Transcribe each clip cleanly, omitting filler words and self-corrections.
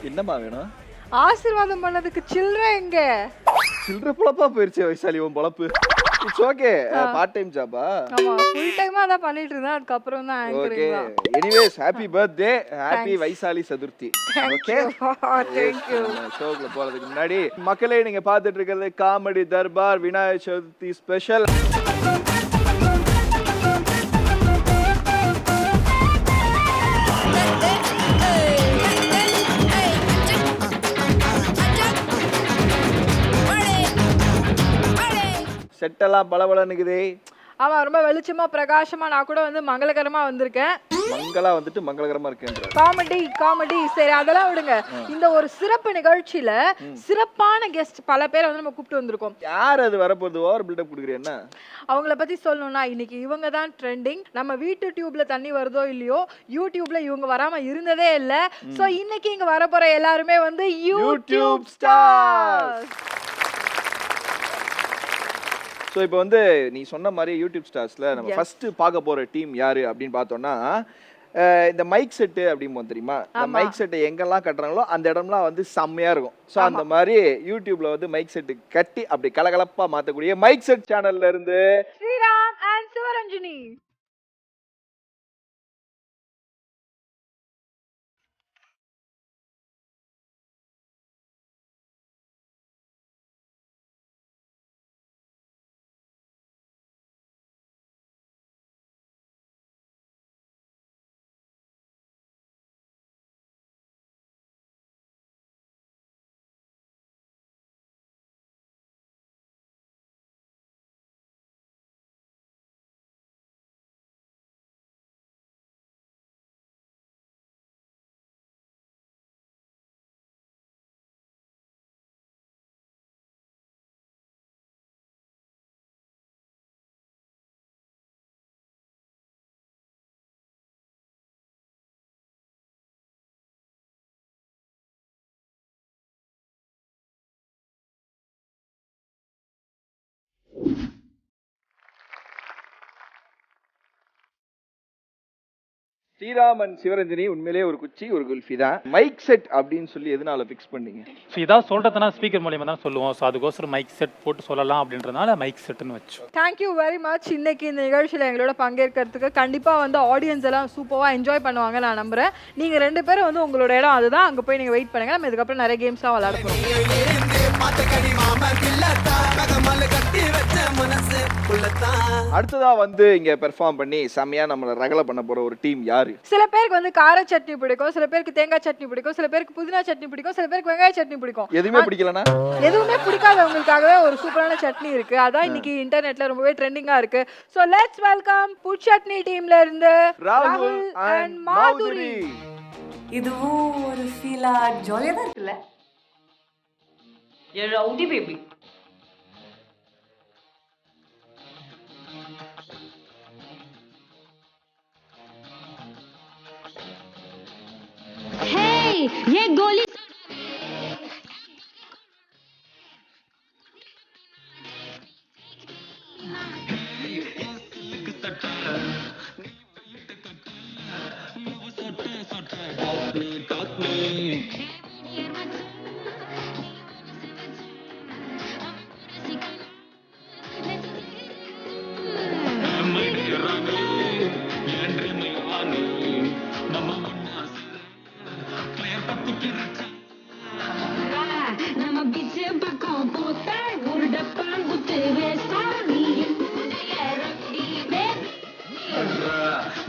என்னம்மா வேணும்? ஆசீர்வாதம் பண்ணதுக்கு சில்லறை எங்க? சில்லறை பொழப்பா போயிருச்சு வைசாலி உன் பொழப்பு. It's okay. பார்ட் டைம் ஜாபா? ஆமா, ஃபுல் டைமா அத பண்ணிட்டு இருந்தேன். அதுக்கு அப்புறம் தான் ஓகே. ஆங்கரிங் தான். Anyways happy birthday. Happy Vaishali Chaturthi. Okay. Thank you. ஷோக்குள்ள போறதுக்கு முன்னாடி மக்களே நீங்க பார்த்துட்டு இருக்கிறது காமெடி தர்பார் விநாயகர் சதுர்த்தி ஸ்பெஷல். செட்டெல்லாம் பளபளன்னுக்குதே. ஆமா, ரொம்ப வெளிச்சமா பிரகாசமா நான் கூட வந்து மங்களகரமா வந்திருக்கேன். மங்களா வந்துட்டு மங்களகரமா இருக்கேன்ற. காமெடி சரி அதெல்லாம் விடுங்க. இந்த ஒரு சிறப்பு நிகழ்ச்சியில சிறப்பான கெஸ்ட் பல பேரை வந்து நம்ம கூப்பிட்டு வந்திருக்கோம். யார் அது வரப்போகுது? ஓவர் பில்டப் கொடுக்குறீங்கன்னா அவங்கள பத்தி சொல்லணும்னா இன்னைக்கு இவங்க தான் ட்ரெண்டிங். நம்ம வீட்டு டியூப்ல தண்ணி வருதோ இல்லையோ, யூடியூப்ல இவங்க வராம இருந்ததே இல்ல. சோ இன்னைக்கு இங்க வர போற எல்லாருமே வந்து யூடியூப் ஸ்டார்ஸ். ஸோ இப்போ வந்து நீ சொன்ன மாதிரி யூடியூப் ஸ்டார்ஸில் நம்ம ஃபர்ஸ்ட் பார்க்க போகிற டீம் யாரு அப்படின்னு பார்த்தோம்னா இந்த மைக் செட்டு அப்படிம்போம் தெரியுமா? இந்த மைக் செட்டை எங்கெல்லாம் கட்டுறாங்களோ அந்த இடம்லாம் வந்து செம்மையாக இருக்கும். ஸோ அந்த மாதிரி யூடியூப்ல வந்து மைக் செட்டு கட்டி அப்படி கலகலப்பாக மாற்றக்கூடிய மைக் செட் சேனல்ல இருந்து ஸ்ரீராம் அண்ட் சிவரஞ்சனி. ஸ்ரீராமன் சிவரஞ்சனி உண்மையிலேயே ஒரு குச்சி ஒரு குல்ஃபி தான். மைக் செட் அப்படின்னு சொல்லி எதனால ஃபிக்ஸ் பண்ணீங்க? ஸோ இதான் சொல்கிறதுனா ஸ்பீக்கர் மூலியமாக தான் சொல்லுவோம். ஸோ அதுக்கோசரம் மைக் செட் போட்டு சொல்லலாம் அப்படின்றதுனால மைக் செட்டுன்னு வச்சோம். Thank you very much. இன்னைக்கு இந்த நிகழ்ச்சியில் எங்களோட பங்கேற்கிறதுக்கு கண்டிப்பாக வந்து ஆடியன்ஸ் எல்லாம் சூப்பராக என்ஜாய் பண்ணுவாங்க நான் நம்புறேன். நீங்கள் 2 பேரும் வந்து உங்களோட இடம் அதுதான், அங்கே போய் நீங்கள் வெயிட் பண்ணுங்க. நம்ம இதுக்கப்புறம் நிறைய கேம்ஸ்லாம் விளையாட போகிறோம். அடுத்ததா வந்து இங்க பெர்ஃபார்ம் பண்ணி செம்மையா நம்மள ரகல பண்ண போற ஒரு டீம் யாரு? சில பேருக்கு வந்து கார சட்னி பிடிக்கும், சில பேருக்கு தேங்காய் சட்னி பிடிக்கும், சில பேருக்கு புதினா சட்னி பிடிக்கும், சில பேருக்கு வெங்காய சட்னி பிடிக்கும். எதுவுமே பிடிக்கலனா? எதுவுமே பிடிக்காதவங்களுக்காகவே ஒரு சூப்பரான சட்னி இருக்கு. அதான் இன்னைக்கு இன்டர்நெட்ல ரொம்பவே ட்ரெண்டிங்கா இருக்கு. So let's welcome put Chutney டீம்ல இருந்து ராகுல் அண்ட் மாதுரி. இதுவும் ஒரு ஃபீலா ஜாலியா தான் இருக்குல்ல? You're rowdy baby. Hey, ये गोली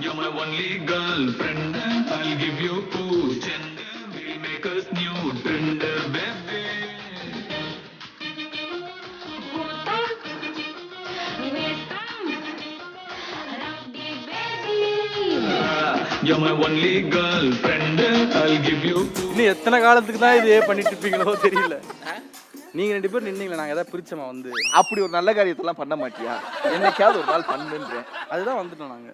You're my only girlfriend. I'll give you pooch and we'll make us new tender baby. You're my only girlfriend. I'll give you pooch. இன்னும் எத்தனை காலத்துக்கு தான் இது பண்ணிட்டு இருப்பீங்களோ தெரியல. நீங்க 2 பேரும் நின்னீங்களா? நாங்க ஏதாவது பிரிச்சமா வந்து அப்படி ஒரு நல்ல காரியத்தெல்லாம் பண்ண மாட்டியா? என்னைக்காவது ஒரு நாள் பண்ணுன்றேன். அதுதான் வந்துட்டோம் நாங்க.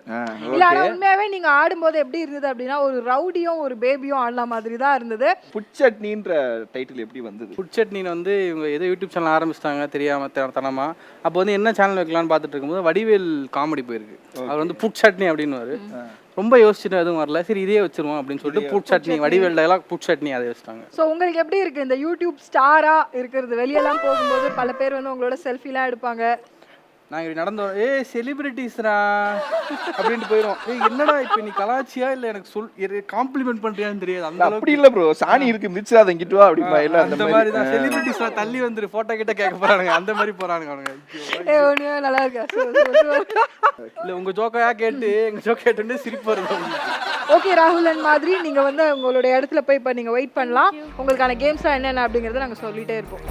இல்ல ஆனா உண்மையாவே நீங்க ஆடும்போது எப்படி இருந்தது அப்படின்னா ஒரு ரவுடியும் ஒரு பேபியும் ஆடன மாதிரி தான் இருந்தது. புட் சட்னின்ற டைட்டில் எப்படி வந்தது? ஃபுட் சட்னின்னு வந்து இவங்க ஏதோ யூடியூப் சேனல் ஆரம்பிச்சிட்டாங்க தெரியாம தனமா. அப்போ வந்து என்ன சேனல் வைக்கலாம்னு பார்த்துட்டு இருக்கும்போது வடிவேல் காமெடி போயிருக்கு. அவர் வந்து புட் சட்னி அப்படின்னு ரொம்ப யோசிச்சுட்டு எதுவும் வரல, சரி இதே வச்சிருவோம் அப்படின்னு சொல்லிட்டு put Chutney, Vadivel dialogue put Chutney அதை வச்சிட்டாங்க. ஸோ உங்களுக்கு எப்படி இருக்கு இந்த யூடியூப் ஸ்டாரா இருக்கிறது? வெளியெல்லாம் போகும்போது பல பேர் வந்து உங்களோட செல்ஃபிலாம் எடுப்பாங்க. நாங்கள் இப்படி நடந்தோம், செலிபிரிட்டிஸ்ரா அப்படின்ட்டு போயிடும். என்னடா இப்போ நீ கலாச்சியா இல்லை எனக்கு காம்ப்ளிமெண்ட் பண்ணுறியான்னு தெரியாது. அந்த அப்படி இல்ல ப்ரோ, சாணி இருக்கு மிதிச்சாத இங்கிட்டு வா அப்படிமா இல்ல அந்த மாதிரி தான். செலிபிரிட்டிஸ்லாம் தள்ளி வந்துரு போட்டோ கிட்ட கேட்க போறானுங்க, அந்த மாதிரி போறானுங்க அவனுங்க. நல்லா இருக்கா? இல்லை உங்க ஜோக்கையா கேட்டு எங்க ஜோக் கேட்டு சிரிப்பு வருது. ஓகே ராகுலன் மாதிரி நீங்க வந்து உங்களோட இடத்துல போய் இப்போ நீங்க வெயிட் பண்ணலாம். உங்களுக்கான கேம்ஸ்லாம் என்னென்ன அப்படிங்கறத நாங்க சொல்லிட்டே இருப்போம்.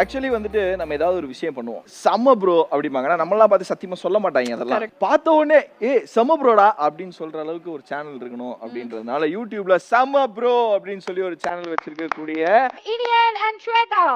ஆக்சுவலி வந்துட்டு நம்ம ஏதாவது ஒரு விஷயம் பண்ணுவோம், செம ப்ரோ அப்படிம்பாங்க. நம்மளாம் பார்த்து சத்தியமா சொல்ல மாட்டாங்க. அதெல்லாம் பார்த்த உடனே செம ப்ரோடா அப்படின்னு சொல்ற அளவுக்கு ஒரு சேனல் இருக்கணும் அப்படின்றதுனால யூடியூப்ல செம ப்ரோ அப்படின்னு சொல்லி ஒரு சேனல் வச்சிருக்கக்கூடிய இனியன் அண்ட் ஸ்வேதா.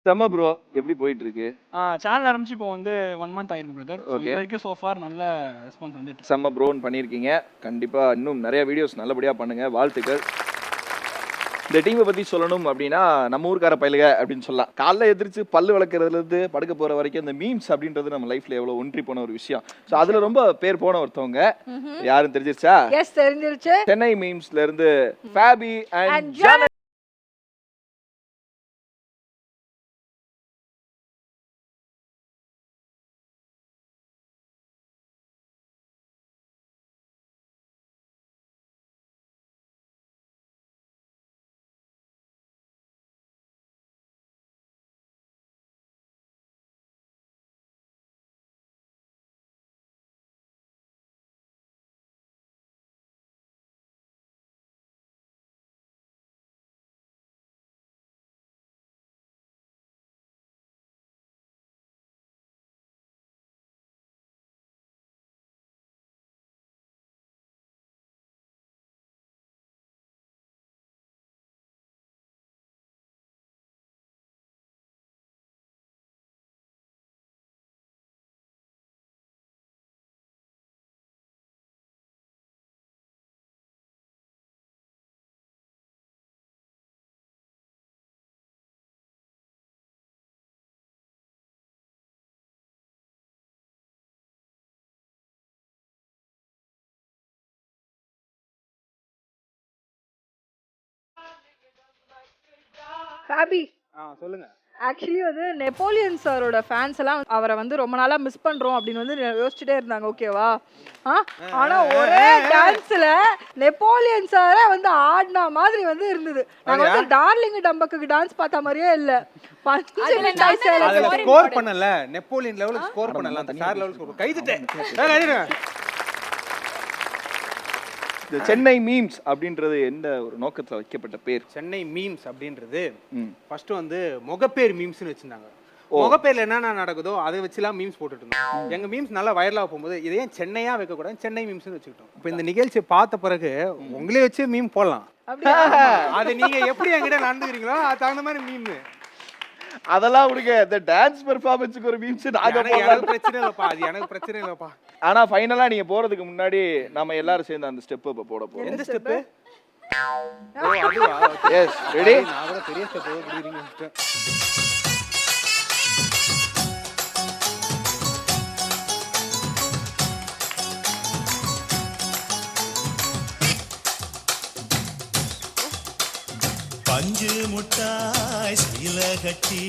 செம ப்ரோ எப்படி போயிட்டு இருக்கு? சேனல் ஆரம்பிச்சு இப்போ வந்து 1 month ஆயிருக்கு பிரதர். Okay. இது வரைக்கும் so far நல்ல ரெஸ்பான்ஸ் வந்துட்டு. செம ப்ரோன்னு பண்ணியிருக்கீங்க. கண்டிப்பா இன்னும் நிறைய வீடியோஸ் நல்லபடியா பண்ணுங்க, வாழ்த்துக்கள். இந்த டீமை பத்தி சொல்லணும் அப்படின்னா நம்ம ஊர்க்கார பயிலுக அப்படின்னு சொல்லலாம். காலைல எதிர்த்து பல்லு விளக்குறதுல இருந்து படுக்க போற வரைக்கும் இந்த மீம்ஸ் அப்படின்றது நம்ம லைஃப்ல எவ்வளவு ஒன்றி போன ஒரு விஷயம். ஸோ அதுல ரொம்ப பேர் போன ஒருத்தவங்க யாரும் தெரிஞ்சிருச்சா? எஸ் தெரிஞ்சிருச்சு. சென்னை மீம்ஸ்ல இருந்து ஃபேபி அண்ட் ஜானகி. ஃபேபி சொல்லுங்க. ஆக்சுவலி வந்து நெப்போலியன் சாரோட ஃபேன்ஸ் எல்லாம் அவரை வந்து ரொம்ப நாளா மிஸ் பண்றோம் அப்படின்னு வந்து யோசிச்சுட்டே இருந்தாங்க. ஓகேவா? ஆனா ஒரே டான்ஸ்ல நெப்போலியன் சாரே வந்து ஆடினா மாதிரி வந்து இருந்தது. நாங்க வந்து டார்லிங் டம்பக்கு டான்ஸ் பார்த்த மாதிரியே இல்ல. ஸ்கோர் பண்ணல, நெப்போலியன் லெவலுக்கு ஸ்கோர் பண்ணல, அந்த சார் லெவலுக்கு ஸ்கோர் கைதிட்டேன். இந்த சென்னை மீம்ஸ் அப்படின்றது எந்த ஒரு நோக்கத்துல வைக்கப்பட்ட பேர்? சென்னை மீம்ஸ் அப்படின்றது ஃபர்ஸ்ட் வந்து முகப்பேர் மீம்ஸ்னு வச்சிருந்தாங்க. முகப்பேர்ல என்னென்ன நடக்குதோ அதை வச்சுலாம் மீம்ஸ் போட்டுட்டு இருந்தோம். எங்க மீம்ஸ் நல்லா வைரலாக போகும்போது இதை ஏன் சென்னையா வைக்கக்கூடாது, சென்னை மீம்ஸ்னு வச்சுக்கிட்டோம். இப்போ இந்த நிகழ்ச்சியை பார்த்த பிறகு உங்களே வச்சு மீம் போடலாம். அது நீங்க எப்படி என்கிட்ட நடந்துக்கிறீங்களோ அது தகுந்த மாதிரி மீம். அதெல்லாம் விடுங்க, இந்த டான்ஸ் பெர்ஃபார்மன்ஸ்க்கு ஒரு மீம்ஸ் எனக்கு பிரச்சனை இல்லப்பா, அது எனக்கு பிரச்சனை இல்லப்பா. ஆனா ஃபைனலா நீங்க போறதுக்கு முன்னாடி நாம எல்லாரும் சேர்ந்து அந்த ஸ்டெப் இப்ப போட போறோம். எந்த ஸ்டெப்? S ready. நான் கூட பெரிய ஸ்டெப் போடுறீங்க. பஞ்சு முட்டாய் சீல கட்டி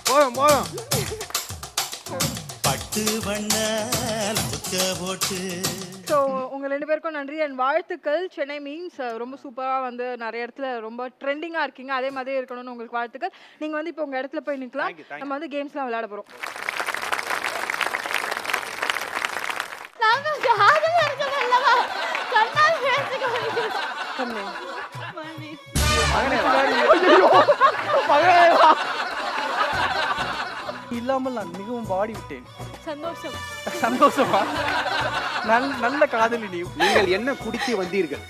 போதும் போதும். பட்டு முத்து வண்ண முக்க போட்டு ஸோ உங்கள் 2 பேருக்கும் நன்றி அண்ட் வாழ்த்துக்கள். சென்னை மீம்ஸ் ரொம்ப சூப்பராக வந்து நிறைய இடத்துல ரொம்ப ட்ரெண்டிங்காக இருக்கீங்க. அதே மாதிரி இருக்கணும்னு உங்களுக்கு வாழ்த்துக்கள். நீங்கள் வந்து இப்போ உங்கள் இடத்துல போய் நிற்கலாம். நம்ம வந்து கேம்ஸ்லாம் விளையாட போகிறோம். இல்லாமல் நான் மிகவும் வாடி விட்டேன். சந்தோஷம். சந்தோஷமா? நல்ல காதலி நீ. நீங்கள் என்ன குடித்து வந்தீர்கள்?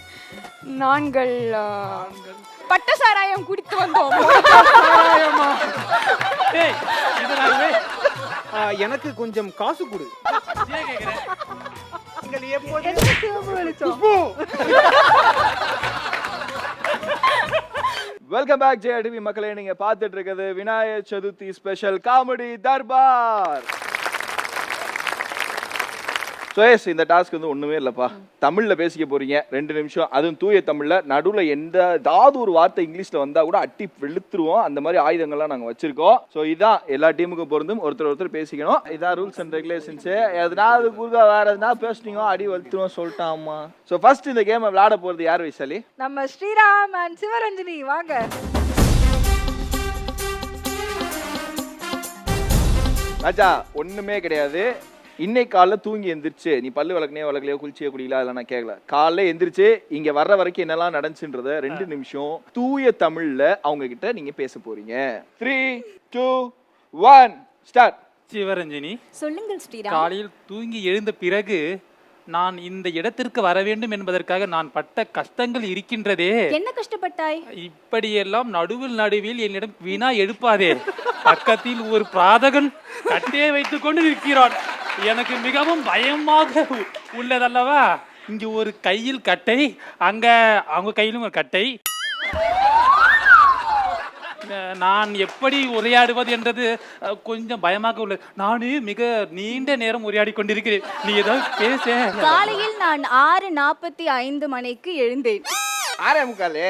நாங்கள் பட்ட சாராயம் குடித்து வந்தோம். ஏய், இது நான் எனக்கு கொஞ்சம் காசு கொடு. நீங்கள் எப்போது என்ன சிவப்பு வெளிச்சம்? வெல்கம் பேக் ஜெயடிவி மக்களே. நீங்க பார்த்துட்டு இருக்கிறது Vinayagar Chaturthi special comedy Darbar. Suez, இந்த டாஸ்க் வந்து ஒண்ணுமே இல்லப்பா. தமிழ்ல பேசிக்க போறீங்க 2 நிமிஷம், அதுவும் தூய தமிழ்ல. நடுவுல ஏதாவது ஒரு வார்த்தை இங்கிலீஷ்ல வந்தா கூட அட்டி வெளுத்துருவோம். அந்த மாதிரி ஆயுதங்கள்லாம் நாங்க வச்சிருக்கோம். ஸோ இதான் எல்லா டீமுக்கும் பொருந்தும். ஒருத்தர் பேசிக்கணும். இதான் ரூல்ஸ் அண்ட் ரெகுலேஷன்ஸ். எதனாவது குறுக்கா வேற எதுனா பேசுனீங்க அடி வலுத்துருவோம் சொல்லிட்டாமா. ஸோ ஃபர்ஸ்ட் இந்த கேமை விளையாட போறது யார் வைசாலி? நம்ம ஸ்ரீராம் அண்ட் சிவரஞ்சனி வாங்க. ராஜா ஒண்ணுமே கிடையாது. இன்னைக்கு காலைல தூங்கி எந்திரிச்சு நீ பல்லு வளக்கலையோ குளிச்சியோ குடிக்கல அதெல்லாம் நான் கேட்கல. காலைல எந்திரிச்சு இங்க வர்ற வரைக்கும் என்னெல்லாம் நடந்துச்சுன்றத 2 நிமிஷம் தூய தமிழ்ல அவங்க கிட்ட நீங்க பேச போறீங்க. 3, 2, 1 ஸ்டார்ட். சிவரஞ்சனி, சொல்லுங்கள் ஸ்ரீராம். காலையில் தூங்கி எழுந்த பிறகு நான் இந்த இடத்திற்கு வர வேண்டும் என்பதற்காக நான் பட்ட கஷ்டங்கள் இருக்கின்றதே. என்ன கஷ்டப்பட்டாய்? இப்படியெல்லாம் நடுவில் என்னிடம் வீணா எழுப்பாதே. பக்கத்தில் ஒரு பிராதகன் கட்டையை வைத்துக் கொண்டு இருக்கிறான். எனக்கு மிகவும் பயமாக உள்ளதல்லவா. இங்க ஒரு கையில் கட்டை, அங்க அவங்க கையிலும் ஒரு கட்டை. நான் எப்படி உரையாடுவது என்றது கொஞ்சம் பயமாக உள்ளது. நானே மிக நீண்ட நேரம் உரையாடி கொண்டிருக்கிறேன். நீ ஏதாவது பேச. காலையில் நான் 6:45 மணிக்கு எழுந்தேன். 6:45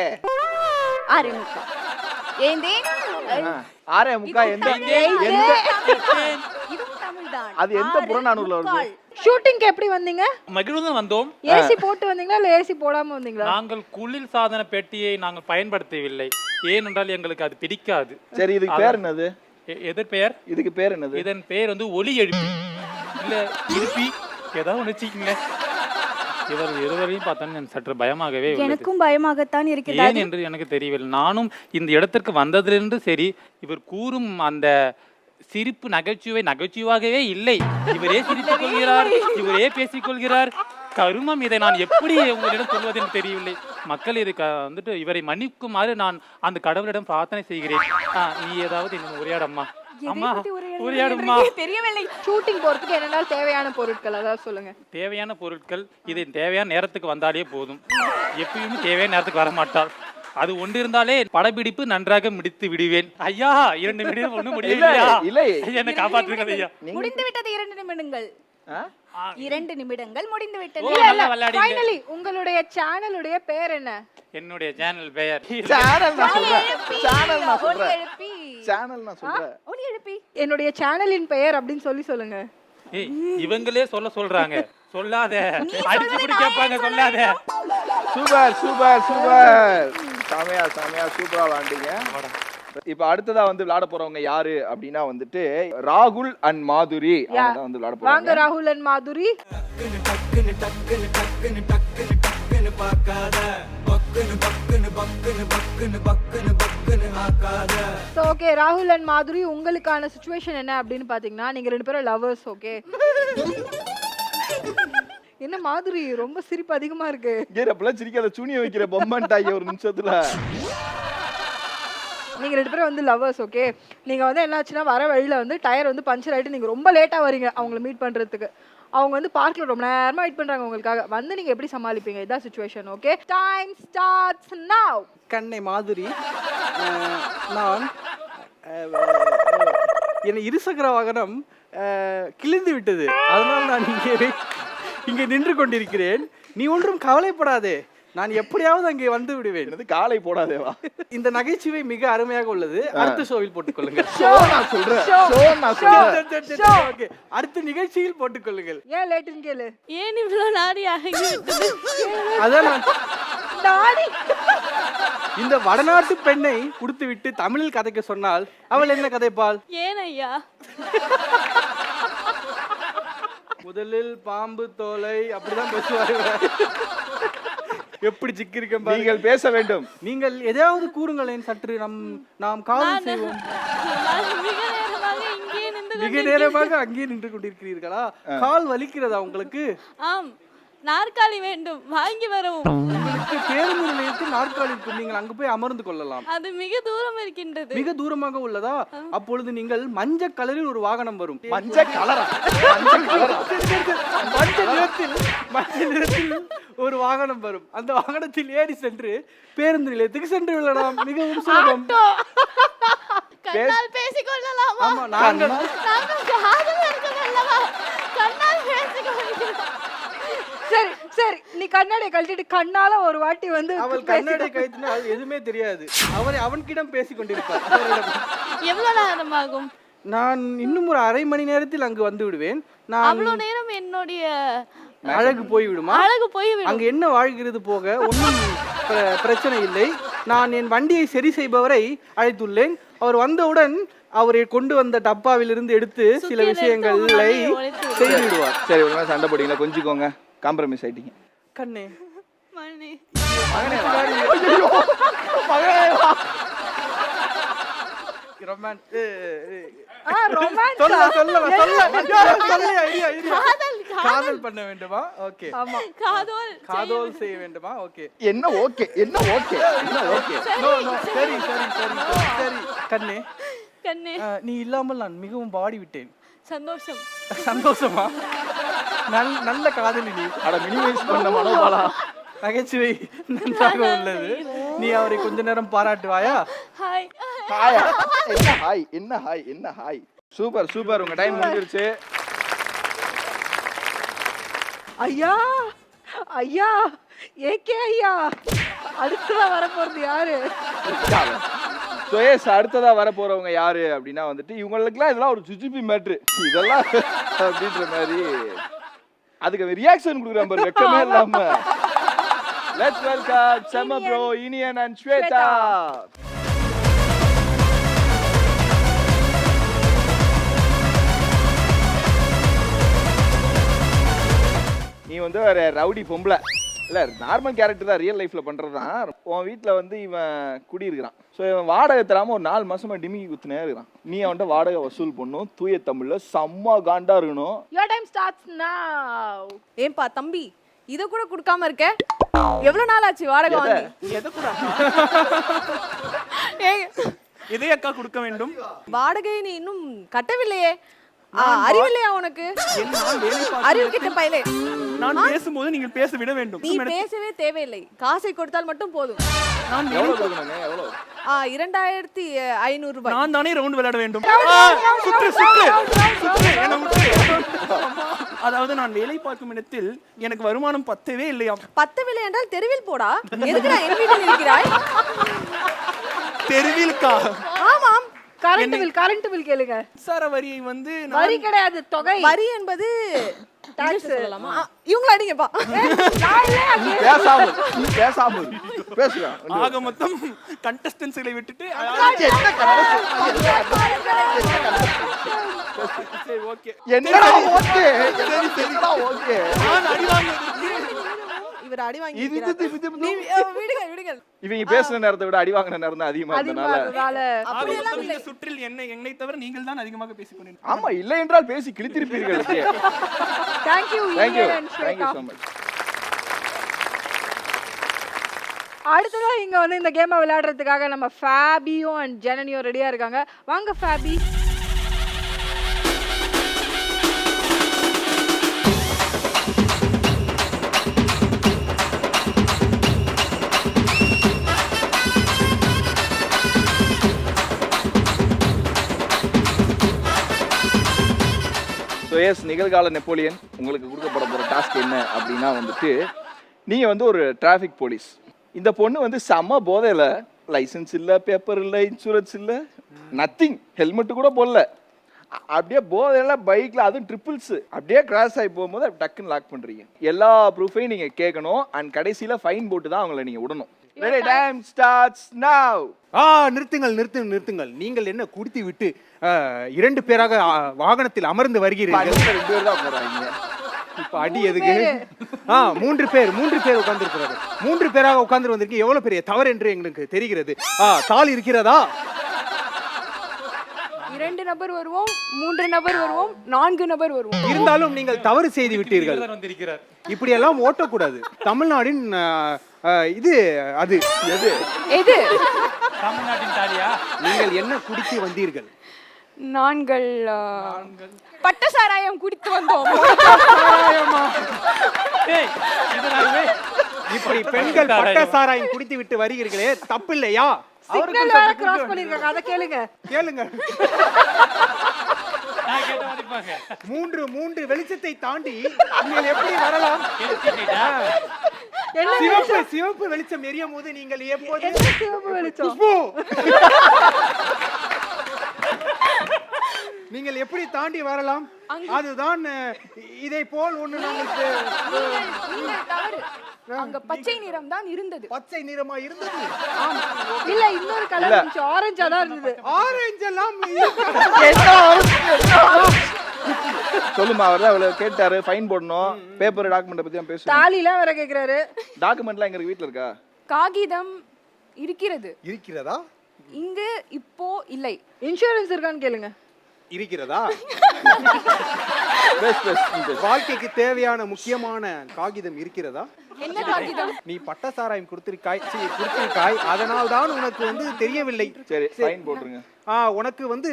ஏந்தேன். 6:45 இதுவும் தமிழ்தான். அது எந்த புறநானூர்ல வருது? ஷூட்டிங்க்கு எப்படி வந்தீங்க? மகிழ்வுடன் வந்தோம். ஏசி போட்டு வந்தீங்களா இல்ல ஏசி போடாம வந்தீங்களா? நாங்கள் குளிர் சாதன பெட்டியை நாங்கள் பயன்படுத்தவில்லை. ஏனென்றால் எங்களுக்கு அது பிடிக்காது. சரி, இதுக்கு பேர் என்னது? எதன் பெயர்? இதுக்கு பேர் என்னது? இதன் பெயர் வந்து ஒலி எழுப்பி இல்ல இருப்பி ஏதாவது நினைச்சிக்கீங்க. இவர் இருவரையும் பார்த்தா சற்று பயமாகவே உள்ளது. எனக்கும் பயமாகத்தான் இருக்கிறது. ஏன் என்று எனக்கு தெரியவில்லை. நானும் இந்த இடத்திற்கு வந்ததிலிருந்து சரி, இவர் கூறும் அந்த சிரிப்பு நகைச்சுவாகவே இல்லை. இவரே சிரித்துக் கொள்கிறார், இவரே பேசிக் கொள்கிறார். கருமம், இதை நான் எப்படி உங்களிடம் சொல்வது என்று தெரியவில்லை. மக்கள் இது வந்துட்டு இவரை மன்னிக்குமாறு நான் அந்த கடவுளிடம் பிரார்த்தனை செய்கிறேன். நீ ஏதாவது இன்னும் உரையாடம்மா. அம்மா உரையாடுமா. தெரியவில்லை. ஷூட்டிங் போறதுக்கு என்னென்ன தேவையான பொருட்கள் அதாவது சொல்லுங்க. தேவையான பொருட்கள் இது தேவையான நேரத்துக்கு வந்தாலே போதும். எப்பயுமே தேவையான நேரத்துக்கு வர மாட்டார். அது ஒன்று இருந்தாலே படப்பிடிப்பு நன்றாக முடித்து விடுவேன். ஐயா 2 நிமிடம் ஒண்ணு முடியலையா? என்ன காப்பாற்றுங்க ஐயா. முடிந்து விட்டது 2 நிமிடங்கள். 2 நிமிடங்கள் முடிந்து விட்டது. ஃபைனலி உங்களுடைய சேனலுடைய பேர் என்ன? என்னுடைய சேனல் பெயர் என்னுடைய சேனலின் பெயர் அப்படின்னு சொல்லுங்க. ஏய், இவங்களே சொல்றாங்க. சொல்லாத, அடிச்சு பிடி கேட்பாங்க. சொல்லாத. சூப்பர் சாமியா சூப்பரா விளையாண்டீங்க. இப்ப அடுத்ததா வந்து விளையாட போறவங்க யாரு அப்படின்னா வந்துட்டு ராகுல் அண்ட் மாதுரி. அவங்க தான் வந்து விளையாட போறாங்க. வாங்க ராகுல் அண்ட் மாதுரி. So okay, ராகுல் அண்ட் மாதுரி, உங்களுக்கான சிச்சுவேஷன் என்ன அப்படின்னு பாத்தீங்கன்னா, நீங்க 2 பேரும் லவர்ஸ். ஓகே, என்ன மாதுரி ரொம்ப சிரிப்பு அதிகமா இருக்கு. அப்பெல்லாம் சிரிக்காத, சூனிய வைக்கிற பொம்மன்ட்டாய் ஒரு நிமிஷத்துல. நீங்க 2 பேரும் வந்து லவர்ஸ். ஓகே, நீங்க வந்து என்னாச்சுன்னா வர வழியில வந்து டயர் வந்து பஞ்சர் ஆயிட்டு நீங்க ரொம்ப லேட்டா வரீங்க அவங்களை மீட் பண்றதுக்கு. அவங்க வந்து பார்க்ல ரொம்ப நேரமா வெயிட் பண்றாங்க உங்களுக்காக. வந்து நீங்க எப்படி சமாளிப்பீங்க? இதான் சிச்சுவேஷன். ஓகே, டைம் ஸ்டார்ட்ஸ் நவ. கண்ணை மாதுரி, நான் என் இருசக்கர வாகனம் கிழிந்து விட்டது. அதனால் நான் இங்கே நின்று கொண்டிருக்கிறேன். நீ ஒன்றும் கவலைப்படாதே, நான் எப்படியாவது அங்கே வந்து விடுவேன். என்னது காலை போடாதேவா? இந்த நகைச்சுவை மிக அருமையாக உள்ளது. அடுத்த ஷோவில் போட்டுக்கொள்ளுங்கள். நான் சொல்றேன். நான் சொல்றேன். ஓகே, அடுத்த நிகழ்ச்சியில் போட்டுக்கொள்ளுங்கள். ஏன் லேட்டுன்னு கேளு. ஏன் இவ்வளவு நாடி ஆகிவிட்டது? அதான் நான் நாடி. இந்த வடநாட்டு பெண்ணை குடுத்து விட்டு தமிழில் கதைக்க சொன்னால் அவள் என்ன கதைப்பாள்? ஏன் ஐயா? முதலில் பாம்பு தோலை அப்படிதான் பேசுவார்கள். எப்படி சிக்கிருக்கேன் பாருங்க. நீங்கள் பேச வேண்டும். நீங்கள் எதையாவது கூறுங்களேன் சற்று. நாம் காதல் செய்வோம். நான் மிக நேரமாக இங்கே நின்று மிக நேரமாக அங்கே நின்று கொண்டிருக்கிறீர்களா? கால் வலிக்கிறதா உங்களுக்கு? ஆம், நாற்காலி வேண்டும், வாங்கி வரவும். உங்களுக்கு பேருந்து நிலையத்தில் நாற்காலி இருக்கு, நீங்கள் அங்கு போய் அமர்ந்து கொள்ளலாம். அது மிக தூரம் இருக்கின்றது. மிக தூரமாக உள்ளதா? அப்பொழுது நீங்கள் மஞ்சள் கலரில் ஒரு வாகனம் வரும். மஞ்சள் கலரா? மஞ்சள் கலரா? மஞ்சள் நிறத்தில் ஒரு வாகனம் வரும். அந்த வாகனத்தில் ஏறி சென்று பேருந்து நிலையத்துக்கு சென்று விடலாம். மிகவும் சுலபம். கண்ணால் பேசிக்கொள்ளலாமா? ஆமா, நாங்கள் காதல் இருக்கல்லவா? கண்ணால் பேசிக்கொள்ளலாம். சரி சரி, நீ கண்ணாடியை கழட்டிட்டு கண்ணால ஒரு வாட்டி வந்து அவள் கண்ணாடியை கழித்தினால் எதுவுமே தெரியாது. அவன்கிடம் பேசிக் கொண்டிருப்பார். எவ்வளவு நேரம் ஆகும்? நான் இன்னும் ஒரு அரை மணி நேரத்தில் அங்கு வந்து விடுவேன். நான் அவ்வளவு நேரம் என்னுடைய அழகு போய்விடுமா? அழகு போய்விடும். அங்கு என்ன வாழ்கிறது போக ஒன்றும் பிரச்சனை இல்லை. நான் என் வண்டியை சரி செய்பவரை அழைத்துள்ளேன். அவர் வந்தவுடன் அவரை கொண்டு வந்த டப்பாவிலிருந்து எடுத்து சில விஷயங்களை செய்து விடுவார். சரி, ஒரு நாள் சண்டை போட்டீங்களா? கொஞ்சிக்கோங்க, காம்ப்ரமைஸ் ஆயிட்டீங்க. கண்ணே, மணி மகனே வா. காதல் பண்ண வேண்டுமா? ஓகே. ஆமா, காதல் செய்ய வேண்டுமா? ஓகே. என்ன ஓகே? என்ன ஓகே? என்ன ஓகே? நோ நோ, சரி சரி சரி சரி. கண்ணே, கண்ணே, நீ இல்லாமல் நான் மிகவும் பாடி விட்டேன். சந்தோஷம். சந்தோஷமா? நல்ல காதலி நீ. அட மினிமைஸ் பண்ண மனோபாலா. நகைச்சுவை நன்றாக உள்ளது. நீ அவரை கொஞ்ச நேரம் பாராட்டுவாயா? ஹாய். ஹாய். என்ன ஹாய்? என்ன ஹாய்? என்ன ஹாய்? சூப்பர் சூப்பர், உங்க டைம் முடிஞ்சிருச்சு. ஐயா ஐயா, ஏகே ஐயா, அடுத்ததா வரப்போறது யாரு? சுயேஷ் அடுத்ததா வர போறவங்க யாரு அப்படின்னா வந்துட்டு இவங்களுக்குலாம் இதெல்லாம் ஒரு சுஜிபி மேட்ரு இதெல்லாம் அப்படின்ற மாதிரி அதுக்கு ரியாக்ஷன் கொடுக்குறான் பாரு, வெக்கமே இல்லாம. லெட்ஸ் வெல்கம் செம ப்ரோ இனியன் அண்ட் ஸ்வேதா. நீ வந்து ஒரு ரவுடி பொம்பளை இல்லை, நார்மல் கேரக்டர் தான், ரியல் லைஃப்பில் பண்ணுறது தான். உன் வீட்டில் வந்து இவன் குடியிருக்கிறான். ஸோ இவன் வாடகை தராமல் ஒரு 4 மாசமாக டிமிக்கி குத்துனே இருக்கிறான். நீ அவன்கிட்ட வாடகை வசூல் பண்ணும், தூய தமிழில் செம்ம காண்டா இருக்கணும். Your time starts now. ஏன்பா தம்பி, இத கூட கொடுக்காம இருக்க? எவ்வளவு நாள் ஆச்சு வாடகை வாங்கி? எதை அக்கா கொடுக்க வேண்டும்? வாடகை நீ இன்னும் கட்டவில்லையே. அறிவில்லையா உனக்கு? அறிவு கிட்ட பையலே. நான் பேசும்போது நீங்கள் பேச விட வேண்டும். நீ பேசவே தேவையில்லை, காசை கொடுத்தால் மட்டும் போதும். நான் எவ்வளோ கொடுக்கணுங்க? எவ்வளோ? 2500 ரூபாய். நான் தானே ரவுண்ட் விளையாட வேண்டும். சுற்று சுற்று சுற்று என்ன விட்டு. அதாவது நான் வேலை பார்க்கும் இடத்தில் எனக்கு வருமானம் பத்தவே இல்லையாம். பத்தவில்லை என்றால் தெருவில் போடா. எதுக்குடா என் வீட்டில் இருக்கிறாய்? தெருவில்கா? ஆமாம். கரண்ட் பில் கேளுங்க. மின்சார வரியை வந்து வரி கிடையாது, தொகை. வரி என்பது டாக்ஸ் சொல்லலாமா? இவங்கள அடிங்கப்பா. நீ பேசாமல் பேசுறா. ஆக மொத்தம் கண்டஸ்டன்ஸ்களை விட்டுட்டு சரி ஓகே. என்னடா ஓகே? சரி சரிடா ஓகே. நான் அடி வாங்குறது இவர் அடி வாங்கி இது விடுங்க விடுங்க. இவங்க பேசுன நேரத்தை விட அடி வாங்குன நேரம் தான் அதிகமா இருந்தனால அப்படியெல்லாம் இந்த சுற்றில் என்னை தவிர நீங்கள் தான் அதிகமாக பேசிக் கொண்டீர்கள். ஆமா, இல்லை என்றால் பேசி கிழித்திருப்பீர்கள். Thank you. Thank you. and Thank you Shweta. so much. அடுத்ததா இங்க வந்து இந்த கேமை விளையாடுறதுக்காக நம்ம ஃபேபியும் அண்ட் ஜனனியும் ரெடியா இருக்காங்க. வாங்க ஃபேபி. எஸ் நிகழ்கால நெப்போலியன் உங்களுக்கு கொடுக்கப்பட போகிற டாஸ்க் என்ன அப்படின்னா வந்துட்டு நீங்க வந்து ஒரு டிராஃபிக் போலீஸ். இந்த பொண்ணு வந்து செம போதையில, லைசென்ஸ் இல்ல, பேப்பர் இல்ல, இன்சூரன்ஸ் இல்ல, நத்திங், ஹெல்மெட் கூட போடல, அப்படியே போதையில பைக்ல, அதுவும் ட்ரிபிள்ஸ் அப்படியே கிராஸ் ஆகி போகும்போது டக்குன்னு லாக் பண்றீங்க. எல்லா ப்ரூஃபையும் நீங்க கேட்கணும் அண்ட் கடைசியில ஃபைன் போட்டு தான் அவங்கள நீங்க விடணும். Ready, time starts now. நிறுத்துங்கள். நீங்கள் என்ன குடித்து விட்டு 2 பேராக வாகனத்தில் அமர்ந்து வருகிறீர்கள். 2 பேர் தான் போறாங்க. இப்ப அடி எதுக்கு? 3 பேர் உட்கார்ந்திருக்கிறார்கள். 3 பேராக உட்கார்ந்து வந்திருக்கு. எவ்வளவு பெரிய தவறு என்று எங்களுக்கு தெரிகிறது. தாலி இருக்கிறதா? 2 நபர் வருவோம், 3 நபர் வருவோம், 4 நபர் வருவோம். இருந்தாலும் நீங்கள் தவறு செய்து விட்டீர்கள். வந்திருக்கிறார். இப்படி எல்லாம் ஓட்டக்கூடாது. தமிழ்நாடின் இது அது எது? தமிழ்நாட்டின் தாலியா? நீங்கள் என்ன குடித்து வந்தீர்கள்? நாங்கள் பட்ட சாராயம் குடித்து வந்தோம். ஏய், இதனாலே இப்படி பெண்கள் பட்ட சாராயம் குடித்து விட்டு வருகிறீர்களே, தப்பு இல்லையா? சிக்னல் வேற கிராஸ் பண்ணிருக்காங்க, அத கேளுங்க. நான் கேட்ட மதிப்பாங்க. 3 வெளிச்சத்தை தாண்டி நீங்கள் எப்படி வரலாம்? என்ன சிவப்பு வெளிச்சம் எரியும் போது நீங்கள் எப்போது என்ன சிவப்பு வெளிச்சம்? குஷ்பு! நீங்கள் எப்படி தாண்டி வரலாம்? அதுதான் இதை போல் ஒண்ணு நீங்கள் தவறு. அங்க பச்சை நிறம் தான் இருந்தது. பச்சை நிறமா இருந்தது. இல்ல, இன்னொரு கலர் இருந்துச்சு, ஆரஞ்சா தான் இருந்தது. ஆரஞ்சு எல்லாம் சொல்லுமா, அவர் தான் இவ்வளவு கேட்டாரு, ஃபைன் போடணும், பேப்பர் டாக்குமெண்ட் பத்தி தான் பேசுறோம். தாலிலாம் வேற கேக்குறாரு. டாக்குமெண்ட்லாம் எங்க வீட்ல இருக்கா? காகிதம் இருக்கிறதா? இங்கு இப்போ இல்லை. இன்சூரன்ஸ் இருக்கான்னு கேளுங்க. இருக்கிறதா? வாழ்க்கைக்கு தேவையான முக்கியமான காகிதம் இருக்கிறதா? என்ன காகிதம்? நீ பட்ட சாராயம் குடுத்திருக்காய், அதனால் தான் உனக்கு வந்து தெரியவில்லை. சரி, ஃபைன் போட்டுருங்க. உனக்கு வந்து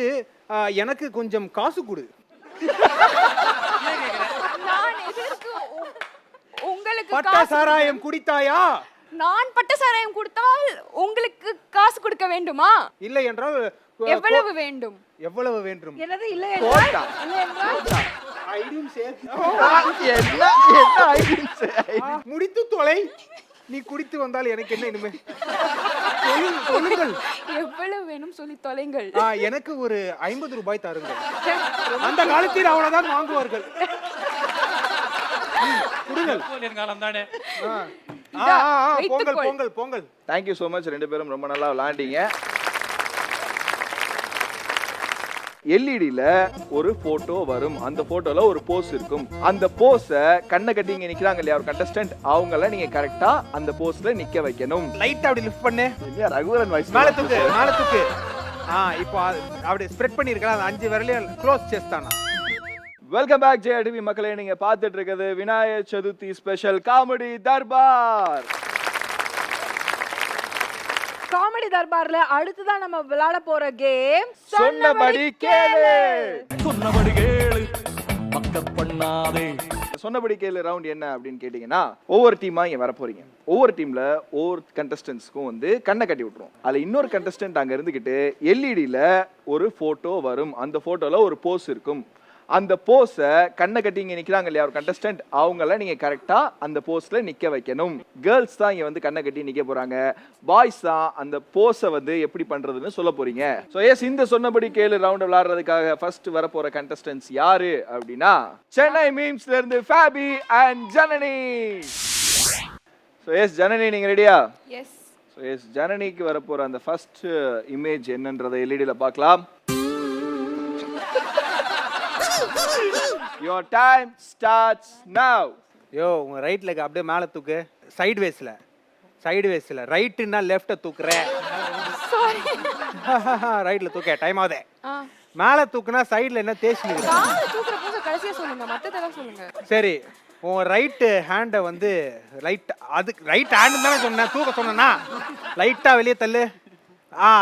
எனக்கு கொஞ்சம் காசு கொடு. நான் எதற்கு உங்களுக்கு பட்ட சாராயம் குடித்தாயா? நான் பட்ட சாராயம் கொடுத்தால் உங்களுக்கு காசு கொடுக்க வேண்டுமா? இல்லை என்றால் எவ்வளவு வேண்டும்? எவ்வளவு வேண்டும்? என்னது இல்லை என்றால்? இல்லை என்றால் ஐடியும் சேர்த்து என்ன ஐடியா? முடித்து தொலை. நீ குடித்து வந்தால் எனக்கு என்ன இனிமே? சொல்லுங்கள். எவ்வளவு வேணும் சொல்லி தொலைங்கள். எனக்கு ஒரு 50 ரூபாய் தாருங்கள். அந்த காலத்தில் அவ்வளவுதான் வாங்குவார்கள். கொடுங்கள். காலம் தானே. Pongal. Thank you so much. 2 பேரும் ரொம்ப நல்லா விளையாண்டீங்க. எல்இடில ஒரு போட்டோ வரும், அந்த போட்டோல ஒரு போஸ் இருக்கும். அந்த போஸ கண்ணை கட்டி இங்க நிக்கிறாங்க இல்லையா ஒரு கண்டஸ்டன்ட், அவங்கள நீங்க கரெக்டா அந்த போஸ்ல நிக்க வைக்கணும். லைட் அப்படி லிஃப்ட் பண்ணு. இல்லையா ரகுவரன் வாய்ஸ் மேல தூக்கு. இப்போ அப்படி ஸ்ப்ரெட் பண்ணிருக்கலாம். அந்த 5 விரலையும் க்ளோஸ் చేస్తానా? வெல்கம் பேக் ஜெயா டிவி மக்களே, நீங்க பார்த்துட்டு இருக்கிறது Vinayagar Chaturthi special comedy Darbar. Comedy தர்பார்ல அடுத்துதான் நம்ம விளையாட போற கேம் சொன்னபடி கேளு. சொன்னபடி கேளு ரவுண்ட் என்ன அப்படின்னு கேட்டீங்கன்னா, ஒவ்வொரு டீமா இங்க வர போறீங்க. ஒவ்வொரு டீம்ல ஒவ்வொரு கண்டஸ்டன்ஸ்க்கும் வந்து கண்ணை கட்டி விட்டுரும். அதுல இன்னொரு கண்டஸ்டன்ட் அங்க இருந்துகிட்டு எல்இடில ஒரு போட்டோ வரும், அந்த போட்டோல ஒரு போஸ் இருக்கும். அந்த போஸ கண்ணை கட்டி இங்க நிக்கிறாங்க இல்லையா ஒரு கண்டஸ்டன்ட், அவங்கள நீங்க கரெக்டா அந்த போஸ்ல நிக்க வைக்கணும். கேர்ள்ஸ் தான் இங்க வந்து கண்ணை கட்டி நிக்க போறாங்க, பாய்ஸ் தான் அந்த போஸ வந்து எப்படி பண்றதுன்னு சொல்ல போறீங்க. சோ எஸ், இந்த சொன்னபடி கேளு ரவுண்ட் விளையாடுறதுக்காக ஃபர்ஸ்ட் வர போற கண்டஸ்டன்ட்ஸ் யாரு அப்படின்னா, சென்னை மீம்ஸ்ல இருந்து ஃபேபி and Janani. So yes Janani, நீங்க ரெடியா? எஸ். சோ எஸ், ஜனனிக்கு வர போற அந்த ஃபர்ஸ்ட் இமேஜ் என்னன்றதை எல்இடில பார்க்கலாம். Your time starts now. உங்க ரைட் லெக் அப்படியே மேல தூக்கு. சைடு வேஸ்ல ரைட்னா லெஃப்ட்ட தூக்குற. சாரி. ரைட்ல தூக்க டைம் ஆகுது. மேல தூக்குனா சைடுல என்ன தேய்ச்சி நிக்குது? கால தூக்குற போது கடைசியா சொல்லுங்க, மத்ததெல்லாம் சொல்லுங்க. சரி, உன் ரைட் ஹேண்ட வந்து ரைட் ஹேண்ட் தானே சொன்னேன், தூக்க சொன்னா லைட்டா வெளியே தள்ளு.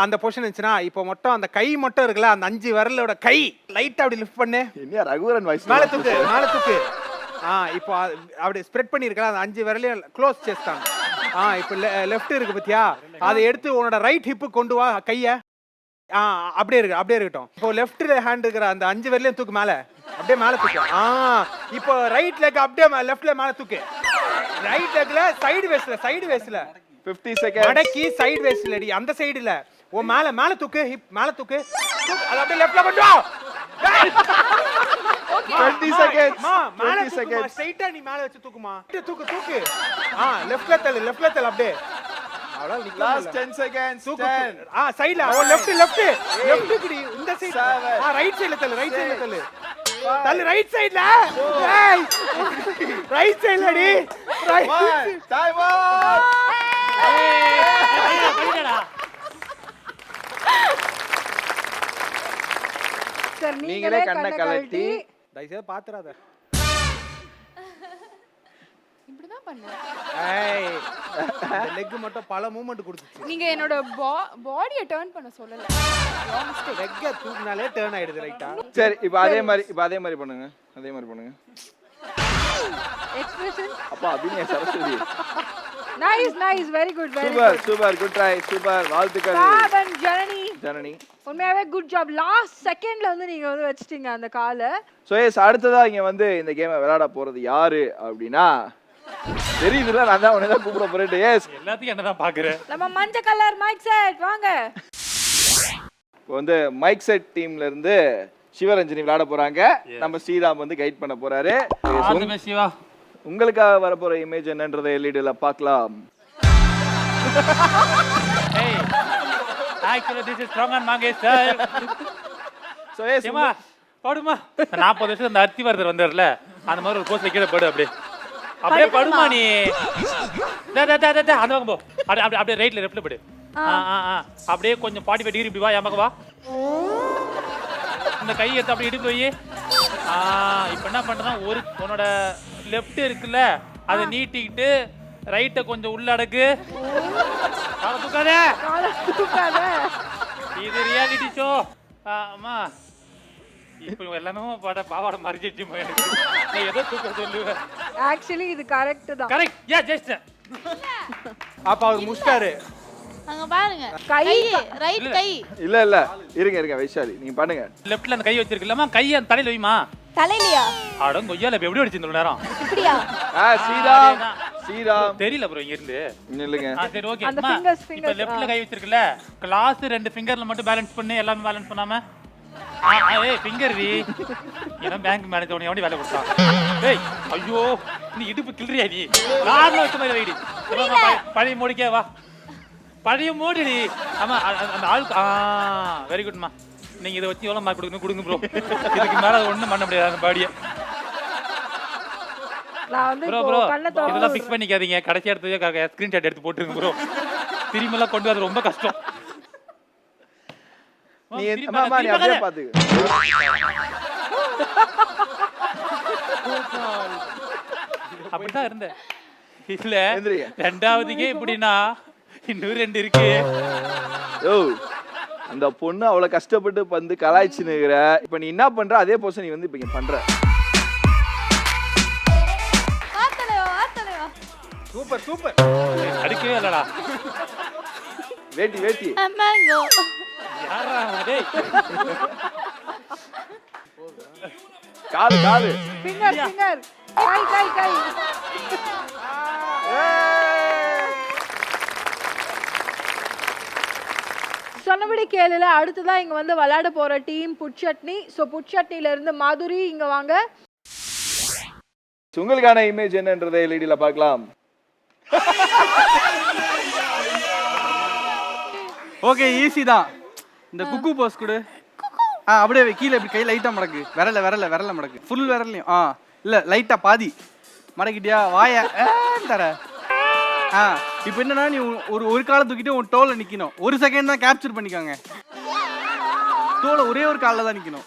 அந்த பொசிஷன் இருந்துச்சுன்னா இப்போ மட்டும் அந்த கை மட்டும் இருக்குல்ல, அந்த 5 விரலோட கை லைட்டா அப்படி லிஃப்ட் பண்ணு. என்ன ரகுவரன் வாய்ஸ்? மேல தூக்கு. இப்போ அப்படி ஸ்ப்ரெட் பண்ணிருக்கலாம், அந்த 5 விரலையும் க்ளோஸ் చేస్తాను. இப்போ லெஃப்ட் இருக்கு பத்தியா, அதை எடுத்து உன்னோட ரைட் ஹிப்பு கொண்டு வா கைய. அப்படியே இருக்கட்டும். இப்போ லெஃப்ட் ஹேண்ட் இருக்கிற அந்த 5 விரலையும் தூக்கு மேல, அப்படியே மேல தூக்கு. இப்போ ரைட் லெக் அப்படியே லெஃப்ட்ல மேல தூக்கு. ரைட் லெக்ல சைடு வேஸ்ட்ல 50 செகண்ட்ஸ் மடக்கி சைடு வேஸ்ட்ல அடி அந்த சைடு இல்ல ஓ மேல தூக்கு ஹிப் மேல தூக்கு அது அப்படியே லெஃப்ட்ல கொண்டு வா 20 செகண்ட்ஸ் மா மேல 20 தூக்குமா செகண்ட்ஸ் ஸ்ட்ரைட்டா நீ மேல வச்சு தூக்குமா தூக்கு லெஃப்ட்ல தள்ளு அப்படியே அவ்வளவு நிக்க லாஸ்ட் 10 செகண்ட்ஸ் தூக்கு 10 சைடுல ஓ லெஃப்ட் குடி இந்த சைடு ரைட் சைடுல தள்ளு ரைட் சைடுல ஏய் ரைட் சைடுல அடி டைம் அப் சார் நீங்களே நீங்களே கண்ணை கழட்டி தயவுசெய்து பாத்துறாத இப்படிதான் பண்ணேன் ஏய் இந்த லெக் மட்டும் பல மூவ்மெண்ட் கொடுத்துச்சு நீங்க என்னோட பாடியை டர்ன் பண்ண சொல்லல லெக்க தூக்குனாலே டர்ன் ஆயிடுது ரைட்டா சரி இப்போ அதே மாதிரி பண்ணுங்க எக்ஸ்பிரஷன் அப்பா Abhinaya Saraswathi nice very good super good try super வாழ்த்துக்கள் சாவன் ஜனனி உண்மையாவே குட் ஜாப் லாஸ்ட் செகண்ட்ல வந்து நீங்க வந்து வச்சிட்டீங்க அந்த காலை சோ எஸ் அடுத்ததா இங்க வந்து இந்த கேமை விளையாட போறது யாரு அப்படின்னா தெரியுதுல நான் தான் உன்னை தான் கூப்பிட போறேன் எஸ் எல்லாத்தையும் என்னதான் பாக்குறேன் நம்ம மஞ்சள் கலர் மைக் செட் வாங்க இப்போ வந்து மைக் செட் டீம்ல இருந்து சிவரஞ்சனி விளையாட போறாங்க நம்ம ஸ்ரீராம் வந்து கைட் பண்ண போறாரு சிவா உங்களுக்காக வர போற இமேஜ் என்னன்றதை எல்இடில பார்க்கலாம் Hey, actually this is strong and mango style. So yes ஏமா படுமா 40 வருஷம் அந்த அத்திவர்தர் வந்தார்ல அந்த மாதிரி ஒரு போஸ்ட்ல கீழ படு அப்படியே படுமா நீ அந்த பக்கம் போ அப்படியே ரைட்ல லெஃப்ட்ல படு அப்படியே கொஞ்சம் 45 டிகிரி இப்படி வா என் பக்கம் வா இந்த கை எடுத்து அப்படியே இடுப்பு வை இப்போ என்ன பண்றேன்னா ஒரு உன்னோட லெஃப்ட் இருக்குல்ல அதை நீட்டிக்கிட்டு ரைட்டை கொஞ்சம் உள்ள அடக்கு காலை தூக்காத இது ரியாலிட்டி ஷோ அம்மா இப்போ எல்லாமே பாவாடை மறைஞ்சிடுச்சு எனக்கு நீ எதை தூக்க சொல்லுவேன் ஆக்சுவலி இது கரெக்ட் தான் கரெக்ட் யா ஜஸ்ட் அப்ப அவர் முஸ்டாரு அங்க பாருங்க கை ரைட் கை இல்ல இருங்க வைஷாலி நீங்க பண்ணுங்க லெஃப்ட்ல அந்த கை வச்சிருக்கலாமா கை அந்த தலையில வைமா தலையிலயா அடம் கொய்யால எப்படி அடிச்சிருந்த நேரம் இப்படியா ஸ்ரீராம் தெரியல ப்ரோ இங்க இருந்து இல்லங்க சரி ஓகே அந்த fingers இப்போ லெஃப்ட்ல கை வச்சிருக்கல கிளாஸ் 2 ஃபிங்கர்ல மட்டும் பேலன்ஸ் பண்ணி எல்லாமே பேலன்ஸ் பண்ணாம ஏய் ஃபிங்கர் டி என்ன பேங்க் மேனேஜர் உன்னை எவனி வேலை கொடுத்தான் டேய் ஐயோ நீ இடுப்பு கிள்றியா நீ நார்மலா வச்ச மாதிரி வைடி பழைய மூடிக்கே வா பழைய மூடிடி ஆமா அந்த ஆளுக்கு வெரி குட்மா நீங்க இதை வச்சு எவ்வளவு மார்க் கொடுங்க ப்ரோ இதுக்கு மேல ஒண்ணும் பண்ண முடியாது அந்த பாடியை நான் வந்து ப்ரோ கண்ணை இதெல்லாம் ஃபிக்ஸ் பண்ணிக்காதீங்க கடைசி எடுத்து ஸ்கிரீன்ஷாட் எடுத்து போட்டுருங்க ப்ரோ திரும்பிலாம் கொண்டு வந்து ரொம்ப கஷ்டம் நீ அம்மா நீ அப்படியே பாத்து அப்படிதான் இருந்தேன் இல்ல ரெண்டாவதுக்கே இப்படின்னா இன்னும் 2 இருக்கு ஓ அந்த பொண்ணு அவ்வளவு கஷ்டப்பட்டு வந்து கலாய்ச்சி நிக்கிற இப்ப நீ என்ன பண்ற அதே போஸ் நீ வந்து இப்ப இங்க பண்ற சூப்பர் அடிக்கவே இல்லடா வேட்டி மேங்கோ யாரா டேய் காலு ஃபிங்கர் கை சொன்னபடி கேளுல அடுத்ததான் இங்க வந்து விளையாட போற டீம் புட்சட்னி சோ புட்சட்னில இருந்து மாதுரி இங்க வாங்க உங்களுக்கான இமேஜ் என்னன்றதை எல்இடில பார்க்கலாம் ஓகே ஈஸி தான் இந்த குக்கு போஸ் கொடு அப்படியே கீழே இப்படி கை லைட்டா மடக்கு விரல மடக்கு ஃபுல் விரலையும் இல்ல லைட்டா பாதி மடக்கிட்டியா வாய தர இப்போ என்னன்னா நீ ஒரு காலை தூக்கிட்டு உன் டோல நிக்கணும் 1 செகண்ட் தான் கேப்சர் பண்ணிக்கோங்க தோலை ஒரே ஒரு காலில் தான் நிக்கணும்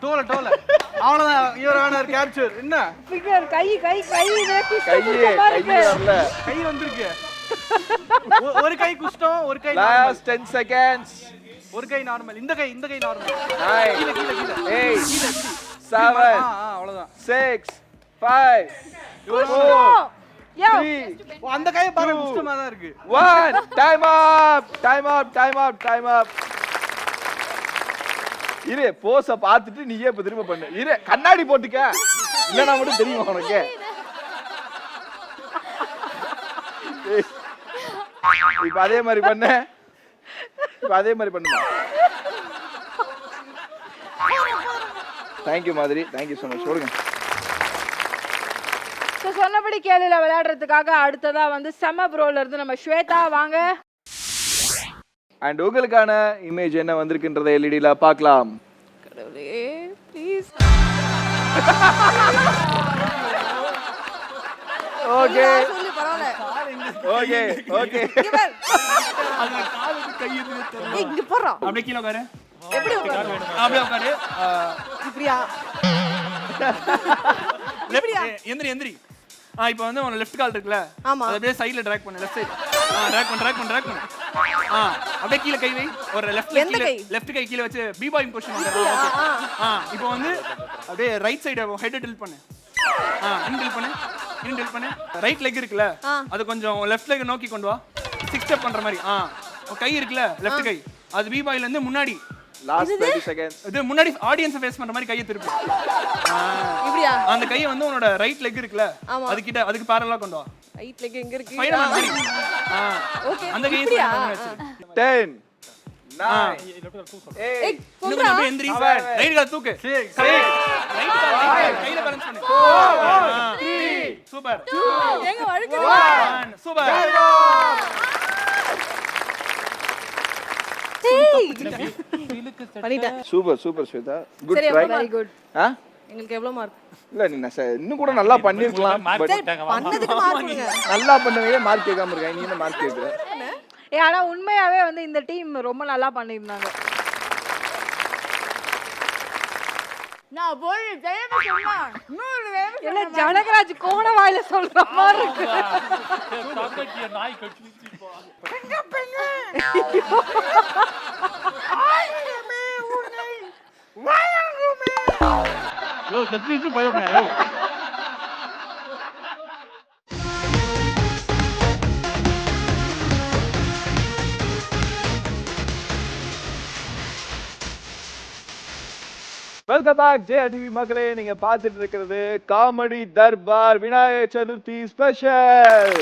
டோல அவ்வளவுதான் யுவர் கேப்சர் என்ன ஃபிங்கர் கை வரல கை வந்திருக்கு ஒரு கை குஷ்டம் ஒரு கை லாஸ்ட் 10 செகண்ட்ஸ் ஒரு கை நார்மல் இந்த கை நார்மல் 9 கீழ 8 7 அவ்வளவுதான் 6 5 4 3 அந்த கை பாரு குஷ்டமா தான் இருக்கு 1 டைம் அப் இரு போஸ பார்த்துட்டு நீயே இப்ப திரும்ப பண்ணு. இரு கண்ணாடி போட்டுக்க, இல்லைன்னா மட்டும் தெரியும் உனக்கு. இப்ப அதே மாதிரி பண்ண, இப்ப அதே மாதிரி பண்ணுமா. தேங்க்யூ மாதிரி, தேங்க்யூ ஸோ மச். சொல்லுங்க. சொன்னபடி கேளுல விளையாடுறதுக்காக அடுத்ததா வந்து செம ப்ரோல இருந்து நம்ம ஸ்வேதா வாங்க. அண்ட் உங்களுக்கான இமேஜ் என்ன வந்திருக்குன்றதை எல்இடில பார்க்கலாம். கடவுளே ப்ளீஸ். ஓகே சொல்லு பரவாயில்ல. Okay okay. அதுல காலுக்கு கை எதுன்னு தெரியல. ஏய் இங்க போறா. அப்படியே கீழ உட்காரு. எப்படி உட்காரு? அப்படியே உட்காரு. இப்படியா? எந்திரி எந்திரி. இப்போ வந்து உன் லெஃப்ட் கால் இருக்குல, ஆமா. அதை அப்படியே சைடுல டிராக் பண்ணு. லெஃப்ட் சைடு டிராக் பண்ணு. அப்படியே கீழ கை வை. ஒரு லெஃப்ட் கை கீழ வச்சு பி பாய் பொசிஷன் வந்து. ஓகே. இப்போ வந்து அப்படியே ரைட் சைடு ஹெட் டில்ட் பண்ணு. இன் டில்ட் பண்ணு. ரைட் லெக் இருக்குல, அது கொஞ்சம் லெஃப்ட் லெக் நோக்கி கொண்டு வா. 6 ஸ்டெப் பண்ற மாதிரி. கை இருக்குல, லெஃப்ட் கை, அது பி பாய்ல இருந்து முன்னாடி லாஸ்ட் 30 செகண்ட்ஸ். இது முன்னாடி ஆடியன்ஸ் ஃபேஸ் பண்ற மாதிரி கையை திருப்பு. இப்படியா? அந்த கையை வந்து உன்னோட ரைட் லெக் இருக்குல, அது கிட்ட அதுக்கு பேரலலா கொண்டு வா. ரைட் லெக் எங்க இருக்கு? ஸ்பைடர்மேன் மாதிரி. ஓகே. அந்த கையை இப்படியா? வச்சிரு. 10 9 ஏய் 8 இன்னும் அப்படியே எந்திரி. ரைட் கால் தூக்கு. ரைட் கால் கையில பேலன்ஸ் பண்ணு. 3 சூப்பர். எங்க வழுக்குது? 1 சூப்பர். பண்ணிட்டேன். சூப்பர் சூப்பர் ஸ்வேதா, குட் சரி, ட்ரை. very good. எங்களுக்கு எவ்வளவு மார்க்? இல்ல நீ இன்னும் கூட நல்லா பண்ணிருக்கலாம். பட் பண்ணதுக்கு மார்க் கொடுங்க. நல்லா பண்ணவே மார்க் கேட்காம இருக்க. நீ என்ன மார்க் கேக்குற? ஆனா உண்மையாவே வந்து இந்த டீம் ரொம்ப நல்லா பண்ணியிருந்தாங்க. நான் போய் ஜெயமா சொன்னா 100 வேணும். என்ன ஜனகராஜ் கோண வாயில சொல்ற மாதிரி இருக்கு. நாய் கட்டி வெல்கம் பேக் ஜெயடிவி மக்களே. நீங்க பார்த்துட்டு இருக்கிறது comedy Darbar Vinayagar Chaturthi special.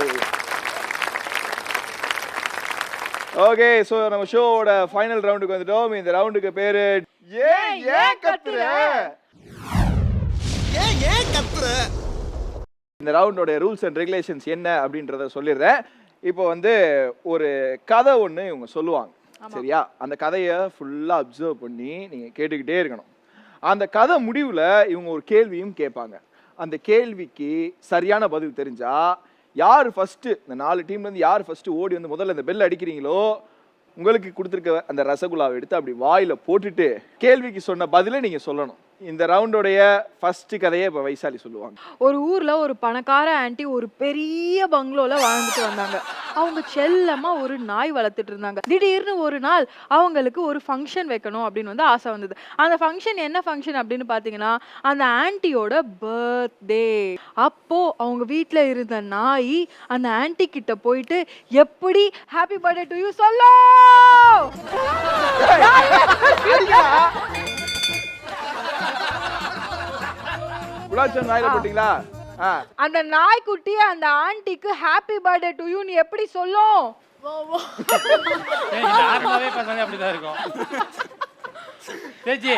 Okay, so நம்ம ஷோவோட ஃபைனல் ரவுண்டுக்கு வந்துட்டோம். இந்த ரவுண்டுக்கு பேரு ஏன் கத்துற. இந்த ரவுண்டோட ரூல்ஸ் அண்ட் ரெகுலேஷன்ஸ் என்ன அப்படின்றத சொல்லிடுறேன். இப்போ வந்து ஒரு கதை ஒன்று இவங்க சொல்லுவாங்க, சரியா? அந்த கதையை ஃபுல்லாக அப்சர்வ் பண்ணி நீங்கள் கேட்டுக்கிட்டே இருக்கணும். அந்த கதை முடிவில் இவங்க ஒரு கேள்வியும் கேட்பாங்க. அந்த கேள்விக்கு சரியான பதில் தெரிஞ்சா யார் ஃபஸ்ட்டு, இந்த 4 டீம்லேருந்து யார் ஃபஸ்ட்டு ஓடி வந்து முதல்ல இந்த பெல் அடிக்கிறீங்களோ உங்களுக்கு கொடுத்துருக்க அந்த ரசகுல்லாவை எடுத்து அப்படி வாயில் போட்டுட்டு கேள்விக்கு சொன்ன பதிலை நீங்கள் சொல்லணும். இந்த ரவுண்டோடைய ஃபர்ஸ்ட் கதையை இப்போ வைசாலி சொல்லுவாங்க. ஒரு ஊர்ல ஒரு பணக்கார ஆன்ட்டி ஒரு பெரிய பங்களோல வாழ்ந்துட்டு வந்தாங்க. அவங்க செல்லமா ஒரு நாய் வளர்த்துட்டு இருந்தாங்க. திடீர்னு ஒரு நாள் அவங்களுக்கு ஒரு ஃபங்க்ஷன் வைக்கணும் அப்படின்னு வந்து ஆசை வந்தது. அந்த ஃபங்க்ஷன் என்ன ஃபங்க்ஷன் அப்படின்னு பார்த்தீங்கன்னா அந்த ஆன்ட்டியோட பர்த்டே. அப்போ அவங்க வீட்டில் இருந்த நாய் அந்த ஆன்ட்டி கிட்ட போயிட்டு எப்படி ஹாப்பி பர்த்டே டு யூ சொல்லோ. அந்த நாய்க்குட்டி அந்த ஆன்ட்டிக்கு ஹாப்பி பர்த்டே டு யூ எப்படி சொல்லும்? நார்மலாவே பசங்க அப்படிதான் இருக்கும். சேச்சி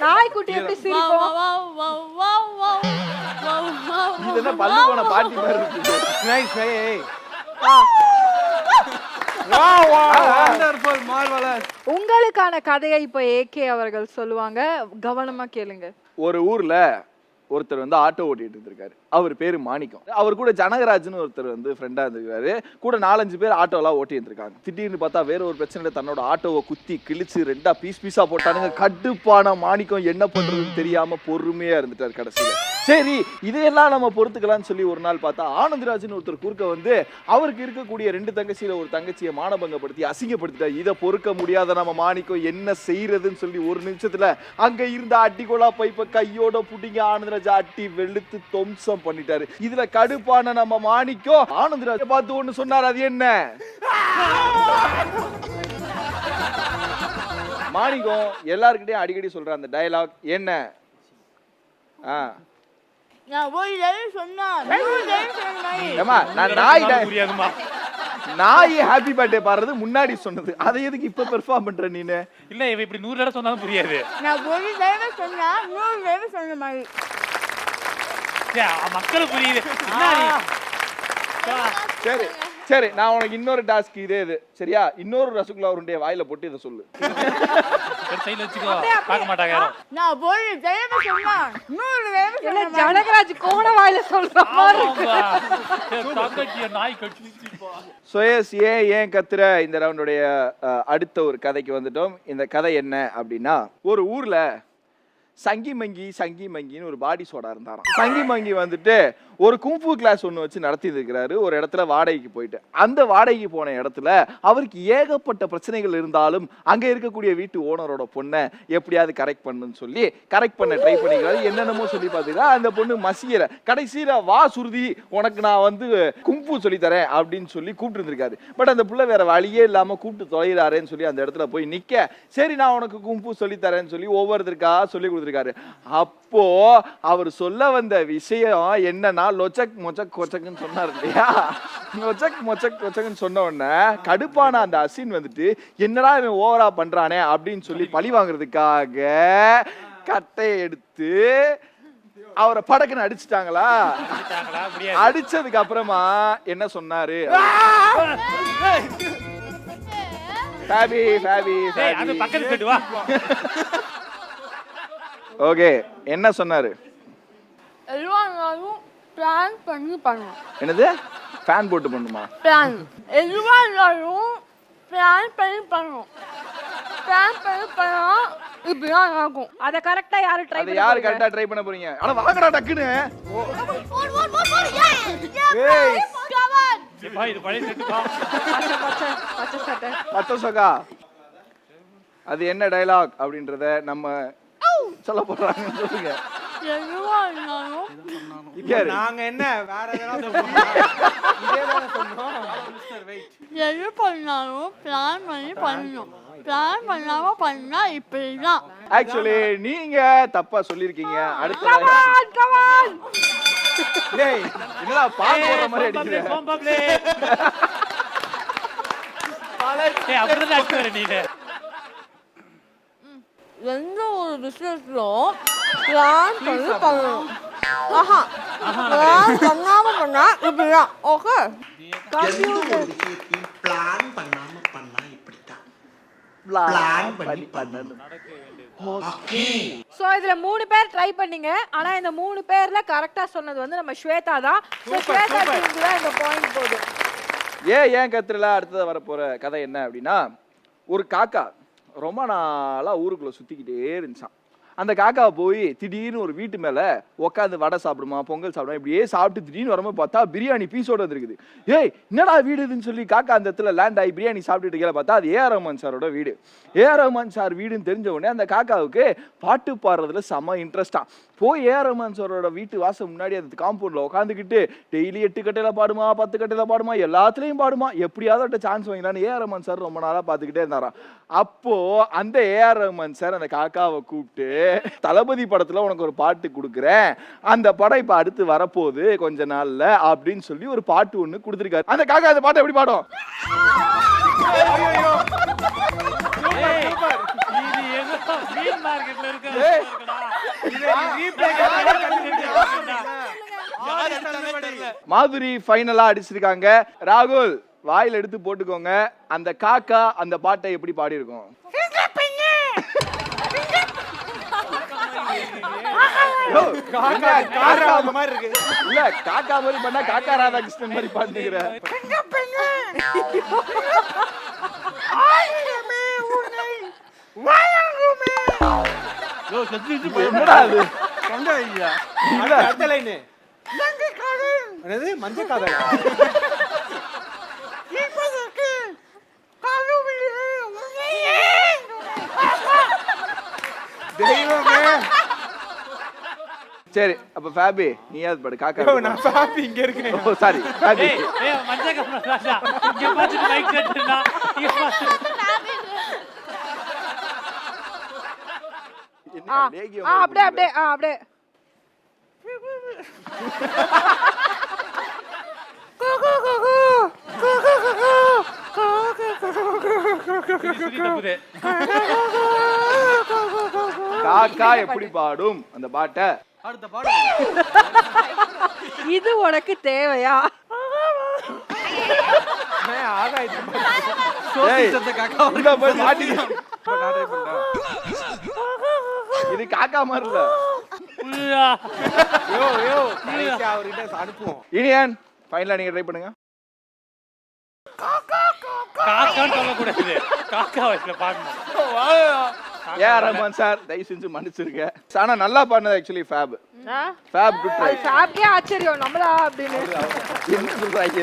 நாய்க்குட்டி எப்படி சிரிக்கும்? இதென்ன பல்லு போன பாட்டி மாதிரி இருக்கு. நைஸ். உங்களுக்கான கதையை இப்ப ஏகே அவர்கள் சொல்லுவாங்க, கவனமா கேளுங்க. ஒரு ஊர்ல ஒருத்தர் வந்து ஆட்டோ ஓட்டிட்டு இருந்திருக்காரு. அவர் பேரு மாணிக்கம். அவர் கூட ஜனகராஜ்னு ஒருத்தர் வந்து ஃப்ரெண்டா இருந்திருக்காரு. கூட 4-5 பேர் ஆட்டோலாம் ஓட்டி இருந்திருக்காங்க. திடீர்னு பார்த்தா வேற ஒரு பிரச்சனை, தன்னோட ஆட்டோவை குத்தி கிழிச்சு 2 பீஸா போட்டானுங்க. கடுப்பான மாணிக்கம் என்ன பண்றதுன்னு தெரியாம பொறுமையா இருந்துட்டாரு. கடைசியில சரி இதையெல்லாம் நம்ம பொறுத்துக்கலாம்னு சொல்லி ஒரு நாள் பார்த்தா ஆனந்தராஜ்னு ஒருத்தர் குறுக்க வந்து அவருக்கு இருக்கக்கூடிய 2 தங்கச்சியில ஒரு தங்கச்சியை மானபங்கப்படுத்தி அசிங்கப்படுத்திட்டார். இதை பொறுக்க முடியாத நம்ம மாணிக்கம் என்ன செய்யறதுன்னு சொல்லி ஒரு நிமிஷத்துல அங்க இருந்த அட்டிகோலா பைப்பை கையோட புடிங்க ஆனந்தராஜ் அட்டி வெளுத்து தொம்சம் பர்ஃபார்ம் பண்ணிட்டாரு. இதுல கடுப்பான நம்ம மாணிக்கம் ஆனந்தராஜ் பார்த்து ஒண்ணு சொன்னார். அது என்ன? மாணிக்கம் எல்லார்கிட்டயும் அடிக்கடி சொல்ற அந்த டயலாக் என்ன? ஏமா நான் நாய் ஹாப்பி பர்த்டே பாடுறது முன்னாடி சொன்னது, அதை எதுக்கு இப்ப பெர்ஃபார்ம் பண்ற நீனு? இல்ல இவ இப்படி 100 தடவை சொன்னாலும் புரியாது. நான் ஒரு தடவை சொன்னா 100 தடவை சொன்ன மாதிரி. மக்களுக்கு புரியுது. சரி சரி, நான் உனக்கு இன்னொரு டாஸ்க் இதே இது சரியா? இன்னொரு ரசகுல்லா உருண்டைய வாயில போட்டு இதை சொல்லு. சைடுல வச்சுக்கோ, பார்க்க மாட்டாங்க யாரும். நான் ஒரு தடவை சொன்னா 100 தடவை இல்ல ஜனகராஜ் கோண வாயில சொல்ற மாதிரி நாய் கடிச்சு. சுயஸ் ஏன் கத்துற? இந்த ரவுண்டுடைய அடுத்த ஒரு கதைக்கு வந்துட்டோம். இந்த கதை என்ன அப்படின்னா, ஒரு ஊர்ல சங்கி மங்கின்னு ஒரு பாடி சோடா இருந்தாராம். சங்கி மங்கி வந்துட்டு ஒரு குங்ஃபு கிளாஸ் ஒன்று வச்சு நடத்திட்டு இருக்கிறாரு ஒரு இடத்துல வாடகைக்கு போயிட்டு. அந்த வாடகைக்கு போன இடத்துல அவருக்கு ஏகப்பட்ட பிரச்சனைகள் இருந்தாலும் அங்கே இருக்கக்கூடிய வீட்டு ஓனரோட பொண்ணை எப்படியாவது கரெக்ட் பண்ணுன்னு சொல்லி கரெக்ட் பண்ண ட்ரை பண்ணிக்கிறாரு. என்னென்னமோ சொல்லி பார்த்தீங்கன்னா அந்த பொண்ணு மசியல. கடைசியில் வா சுருதி, உனக்கு நான் வந்து குங்ஃபு சொல்லித்தரேன் அப்படின்னு சொல்லி கூப்பிட்டு இருந்திருக்காரு. பட் அந்த பிள்ளை வேற வழியே இல்லாமல் கூப்பிட்டு தொலைகிறாரேன்னு சொல்லி அந்த இடத்துல போய் நிற்க, சரி நான் உனக்கு குங்ஃபு சொல்லித்தரேன்னு சொல்லி ஒவ்வொருத்தருக்கா சொல்லி கொடுத்துருக்காரு. அப்போ அவர் சொல்ல வந்த விஷயம் என்னன்னா, லொச்சக் மொச்சக் கொச்சக்குன்னு சொன்னார் இல்லையா? லொச்சக் மொச்சக் கொச்சக்குன்னு சொன்ன உடனே கடுப்பான அந்த அசின் வந்துட்டு என்னடா இவன் ஓவரா பண்றானே அப்படின்னு சொல்லி பழி வாங்குறதுக்காக கட்டையை எடுத்து அவரை படக்குன்னு அடிச்சுட்டாங்களா? அடிச்சதுக்கு அப்புறமா என்ன சொன்னாரு? ஓகே, என்ன சொன்னாரு? எல்லாரும் பிளான் பண்ணி பண்ணணும். என்னது? ஃபேன் போட்டு பண்ணுமா? பிளான் எல்லாரும் பிளான் பண்ணி பண்ணணும். பிளான் பண்ணி பண்ணா இப்படிதான் ஆகும். அத கரெக்ட்டா யாரு ட்ரை பண்ண? யாரு கரெக்ட்டா ட்ரை பண்ண போறீங்க? அட வாங்கடா டக்குன்னு. ஏய் கமான். ஏப்பா இது பழைய செட் பா. பச்சை சட்டை. பச்சை சொக்கா. அது என்ன டயலாக் அப்படின்றத நம்ம சொல்ல போறாங்க, சொல்லுங்க. நாங்க என்ன வேற ஏதாவது சொன்னோம்? இதேதான் சொன்னோம். Mister wait. எது பண்ணாலும் பிளான் பண்ணி பண்ணணும். பிளான் பண்ணாம பண்ணா இப்படிதான். ஆக்சுவலி நீங்க தப்பா சொல்லிருக்கீங்க. அடுத்த கமான் டேய் என்னடா பால் போடுற மாதிரி அடிக்குற? ஏய் அப்படிதான் அடிக்குற நீங்க. எந்த ஒரு பிசினஸ்லும் பிளான் பண்ணி பண்ணணும். ஆஹா பிளான் பண்ணாம பண்ணா இப்படிதான். ஓகே, பிளான் பண்ணாம பண்ணா இப்படித்தான். பிளான் பண்ணி பண்ணணும். ஓகே. சோ இதுல 3 பேர் ட்ரை பண்ணீங்க. ஆனா இந்த 3 பேர்ல கரெக்ட்டா சொன்னது வந்து நம்ம ஸ்வேதா தான். சோ ஸ்வேதா டீமுக்கு தான் இந்த பாயிண்ட் போகுது. ஏன் கத்துறல? அடுத்தது வர போற கதை என்ன அப்படின்னா, ஒரு காக்கா ரொம்ப நாளா ஊருக்குள்ள சுத்திக்கிட்டே இருந்துச்சான். அந்த காக்கா போய் திடீர்னு ஒரு வீட்டு மேல உட்காந்து வடை சாப்பிடுமா, பொங்கல் சாப்பிடுமா, இப்படியே சாப்பிட்டு திடீர்னு வரும்போது பார்த்தா பிரியாணி பீஸோட வந்துருக்குது. ஏய் என்னடா வீடு இதுன்னு சொல்லி காக்கா அந்த இடத்துல லேண்ட் ஆகி பிரியாணி சாப்பிட்டுட்டு இருக்கல, பார்த்தா அது ஏஆர் ரஹ்மான் சாரோட வீடு. ஏஆர் ரஹ்மான் சார் வீடுன்னு தெரிஞ்ச உடனே அந்த காக்காவுக்கு பாட்டு பாடுறதுல செம்ம இன்ட்ரெஸ்டா போய் ஏஆர் ரஹ்மான் சாரோட வீட்டு வாசல் முன்னாடி அந்த காம்பவுண்ட்ல உட்காந்துக்கிட்டு டெய்லி 8 கட்டையில பாடுமா, 10 கட்டையில பாடுமா, எல்லாத்துலயும் பாடுமா, எப்படியாவது சான்ஸ் வாங்கினான்னு ஏஆர் ரஹ்மான் சார் ரொம்ப நாளா பார்த்துக்கிட்டே இருந்தாராம். அப்போ அந்த ஏஆர் ரஹ்மான் சார் அந்த காக்காவை கூப்பிட்டு, தளபதி படத்துல உனக்கு ஒரு பாட்டு கொடுக்குறேன், அந்த படம் இப்ப அடுத்து வரப்போகுது கொஞ்ச நாள்ல அப்படின்னு சொல்லி ஒரு பாட்டு ஒண்ணு கொடுத்துருக்காரு. அந்த காக்கா அந்த பாட்டை எப்படி பாடும்? மாதுரி ஃபைனலா அடிச்சிருக்காங்க. ராகுல் வாயில எடுத்து போட்டுக்கோங்க. அந்த காக்கா அந்த பாட்டை எப்படி பாடி இருக்கும்? இல்ல காக்கா மாதிரி பண்ணா காக்கா ராதாகிருஷ்ணன் மாதிரி பாட்டுக்கிற. என்னடா அது? அடுத்த லைன் என்னது? மஞ்சள் காதல். தெய்வமே சரி அப்ப ஃபேபி நீயாவது பாடு காக்கா. நான் சாப்பி இங்க இருக்கேன். ஓ சாரி ஃபேபி. மஞ்சள் கம்பளம் ராஜா இங்க பாத்துட்டு மைக் செட்டுனா அப்படியே அப்படியே அப்படியே காக்கா எப்படி பாடும் அந்த பாட்டை அடுத்த பாடம் இது உனக்கு தேவையா? ஏய், இந்த போய் மாட்டிக்க. இது காக்கா மாதிரி இல்ல. அவர்கிட்ட அனுப்புவோம். இனியன் ஃபைனலா நீங்க ட்ரை பண்ணுங்க. காக்கான்னு சொல்லக்கூடாது, காக்கா வயசுல பாடணும். ஏஆர் ரஹ்மான் சார் தயவு செஞ்சு மன்னிச்சிருங்க. ஆனா நல்லா பாடினது actually fab. Fab good try. ஃபேப்கே ஆச்சரியம் நம்மளா அப்படின்னு. என்ன சொல்றாங்க?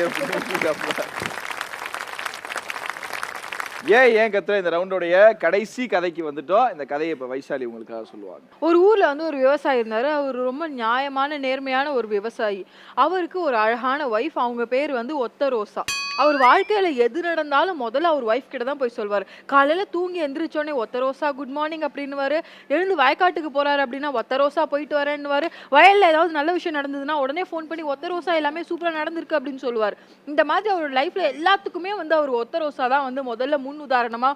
ஏன் கத்துற இந்த ரவுண்டோடைய கடைசி கதைக்கு வந்துட்டோம். இந்த கதையை இப்ப வைசாலி உங்களுக்காக சொல்லுவாங்க. ஒரு ஊர்ல வந்து ஒரு விவசாயி இருந்தாரு. அவர் ரொம்ப நியாயமான நேர்மையான ஒரு விவசாயி. அவருக்கு ஒரு அழகான வைஃப். அவங்க பேர் வந்து ஒத்த ரோசா. அவர் வாழ்க்கையில எது நடந்தாலும் முதல்ல அவர் ஒய்ஃப் கிட்ட தான் போய் சொல்வாரு. காலையில தூங்கி எந்திரிச்சோடனே ஒத்த ரோசா குட் மார்னிங் அப்படின்னுவாரு. எழுந்து வயக்காட்டுக்கு போறாரு அப்படின்னா ஒத்த ரோசா போயிட்டு வரேன்னுவாரு. வயல்ல ஏதாவது நல்ல விஷயம் நடந்ததுன்னா உடனே ஃபோன் பண்ணி ஒத்த ரோசா எல்லாமே சூப்பரா நடந்திருக்கு அப்படின்னு சொல்லுவார். இந்த மாதிரி அவர் லைஃப்ல எல்லாத்துக்குமே வந்து அவர் ஒத்த ரோசா தான் வந்து முதல்ல முன் உதாரணமா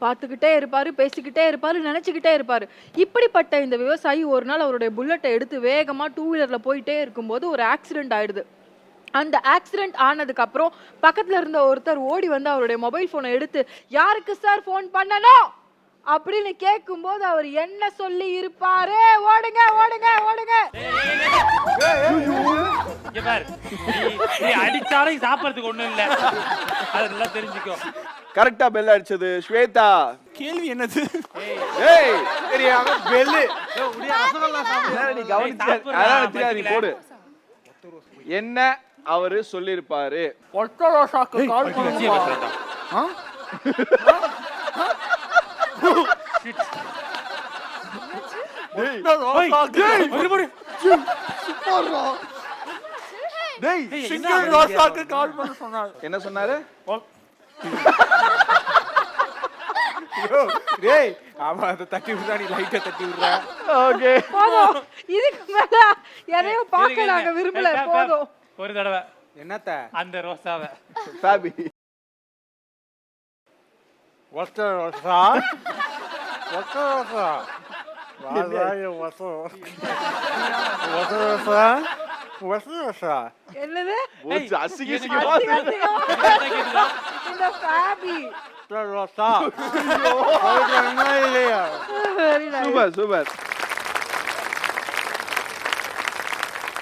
பார்த்துக்கிட்டே இருப்பாரு, பேசிக்கிட்டே இருப்பாரு, நினைச்சுக்கிட்டே இருப்பாரு. இப்படிப்பட்ட இந்த விவசாயி ஒரு நாள் அவருடைய புல்லட்டை எடுத்து வேகமா 2 வீலர்ல போயிட்டே இருக்கும்போது ஒரு ஆக்சிடென்ட் ஆயிடுது. அந்த ஆக்சிடென்ட் ஆனதுக்கு அப்புறம் பக்கத்துல இருந்த ஒருத்தர் ஓடி வந்து அவருடைய மொபைல் போனை எடுத்து யாருக்கு சார் போன் பண்ணணும் அப்படின்னு கேட்கும்போது அவர் என்ன சொல்லி இருப்பாரு? ஓடுங்க ஓடுங்க ஓடுங்க. இங்க பாரு, நீ அடிச்சாலும் சாப்பிடறதுக்கு ஒண்ணும் இல்ல, அதெல்லாம் தெரிஞ்சுக்கோ. கரெக்டா பெல் அடிச்சது ஸ்வேதா. கேள்வி என்னது? ஏய் தெரியாம பெல்லு. நீ கவனிச்ச அதான் தெரியாது. நீ போடு. என்ன அவரு சொல்லிருப்பாரு? ஒத்த ரோசாக்கு கால் பண்ணுங்க. சிங்கிள் ரோசாக்கு கால் பண்ண சொன்னாரு. என்ன சொன்னாரு? டேய் ஆமா அத தட்டி விடுறா, நீ லைட்டா தட்டி விடுறா. ஓகே போதும். இதுக்கு மேல யாரையும் பார்க்க நாங்க விரும்பல. போதும். ஒரு தடவை என்னத்த அந்த ரோசாவை ஃபேபி. ஒத்த ரோசா ஒத்த ரோசா வாதாய ஒத்த ஒத்த ரோசா ஒத்த ரோசா என்னது? போச்சு அசிங்க இந்த ஃபேபி ஒத்த ரோசா என்ன இல்லையா? Very nice. Super super.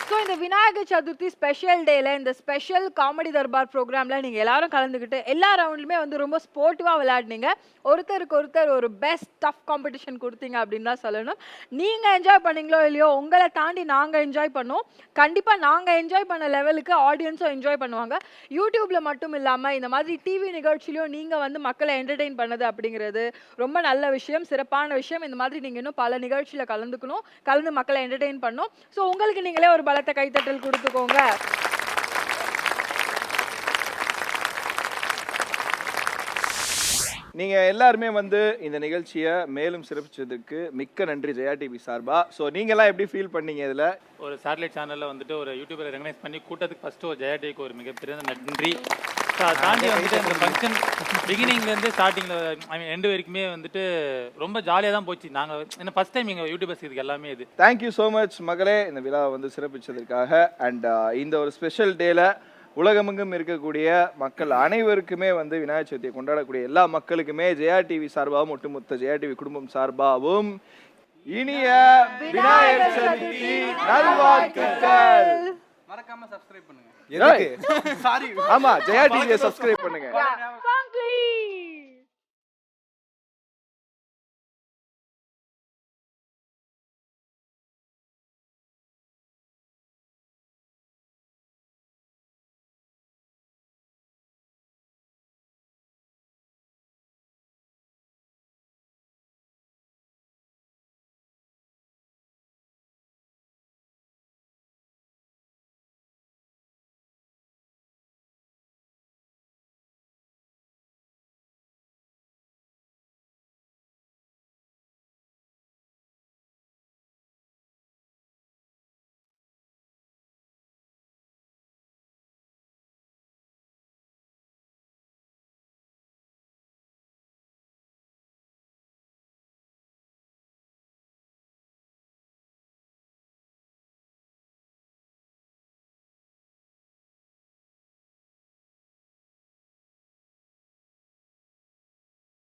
So இந்த விநாயகர் சதுர்த்தி ஸ்பெஷல் டேல இந்த ஸ்பெஷல் காமெடி தர்பார் ப்ரோக்ராம்ல நீங்க எல்லாரும் கலந்துக்கிட்டு எல்லா ரவுண்ட்லுமே வந்து ரொம்ப ஸ்போர்ட்டிவா விளையாடுனீங்க. ஒருத்தருக்கு ஒருத்தர் ஒரு பெஸ்ட் டஃப் காம்படிஷன் கொடுத்தீங்க அப்படின்னு தான் சொல்லணும். நீங்க என்ஜாய் பண்ணீங்களோ இல்லையோ, உங்களை தாண்டி நாங்க என்ஜாய் பண்ணோம். கண்டிப்பா நாங்க என்ஜாய் பண்ண லெவலுக்கு ஆடியன்ஸும் என்ஜாய் பண்ணுவாங்க. யூடியூப்ல மட்டும் இல்லாம இந்த மாதிரி டிவி நிகழ்ச்சியிலையும் நீங்க வந்து மக்களை என்டர்டெயின் பண்ணது அப்படிங்கிறது ரொம்ப நல்ல விஷயம், சிறப்பான விஷயம். இந்த மாதிரி நீங்க இன்னும் பல நிகழ்ச்சியில கலந்து மக்களை என்டர்டெயின் பண்ணோம். ஸோ உங்களுக்கு நீங்களே ஒரு பலத்த கைத்தட்டல் கொடுத்துக்கோங்க. நீங்க எல்லாருமே வந்து இந்த நிகழ்ச்சியை மேலும் சிறப்பிச்சதுக்கு மிக்க நன்றி ஜெயா டிவி சார்பா. ஸோ நீங்க எல்லாம் எப்படி ஃபீல் பண்ணீங்க? இதுல ஒரு சேட்டலைட் சேனல்ல வந்துட்டு ஒரு யூடியூபரை ரெகனைஸ் பண்ணி கூட்டத்துக்கு ஃபர்ஸ்ட் ஒரு ஜெயா டிவிக்கு ஒரு மிகப்பெரிய நன்றி. தாண்டி வந்துட்டு இந்த ஃபங்க்ஷன் பிகினிங்லேருந்து ஸ்டார்டிங்கில் ஐ மீன் எண்டு வரைக்குமே வந்துட்டு ரொம்ப ஜாலியாக தான் போச்சு. நாங்கள் என்ன ஃபர்ஸ்ட் டைம் எங்கள் யூடியூபர்ஸ் இதுக்கு எல்லாமே இது. தேங்க்யூ ஸோ மச் மகளே இந்த விழாவை வந்து சிறப்பிச்சதற்காக. அண்ட் இந்த ஒரு ஸ்பெஷல் டேல உலகமெங்கும் இருக்கக்கூடிய மக்கள் அனைவருக்குமே வந்து விநாயகர் சதுர்த்தியை கொண்டாடக்கூடிய எல்லா மக்களுக்குமே ஜெயா டிவி சார்பாகவும் ஒட்டுமொத்த ஜெயா டிவி குடும்பம் சார்பாகவும் இனிய விநாயகர் சதுர்த்தி நல்வாழ்த்துக்கள். மறக்காம சப்ஸ்கிரைப் பண்ணுங்க. ஆமா ஜெயா டிவியை சப்ஸ்கிரைப் பண்ணுங்க.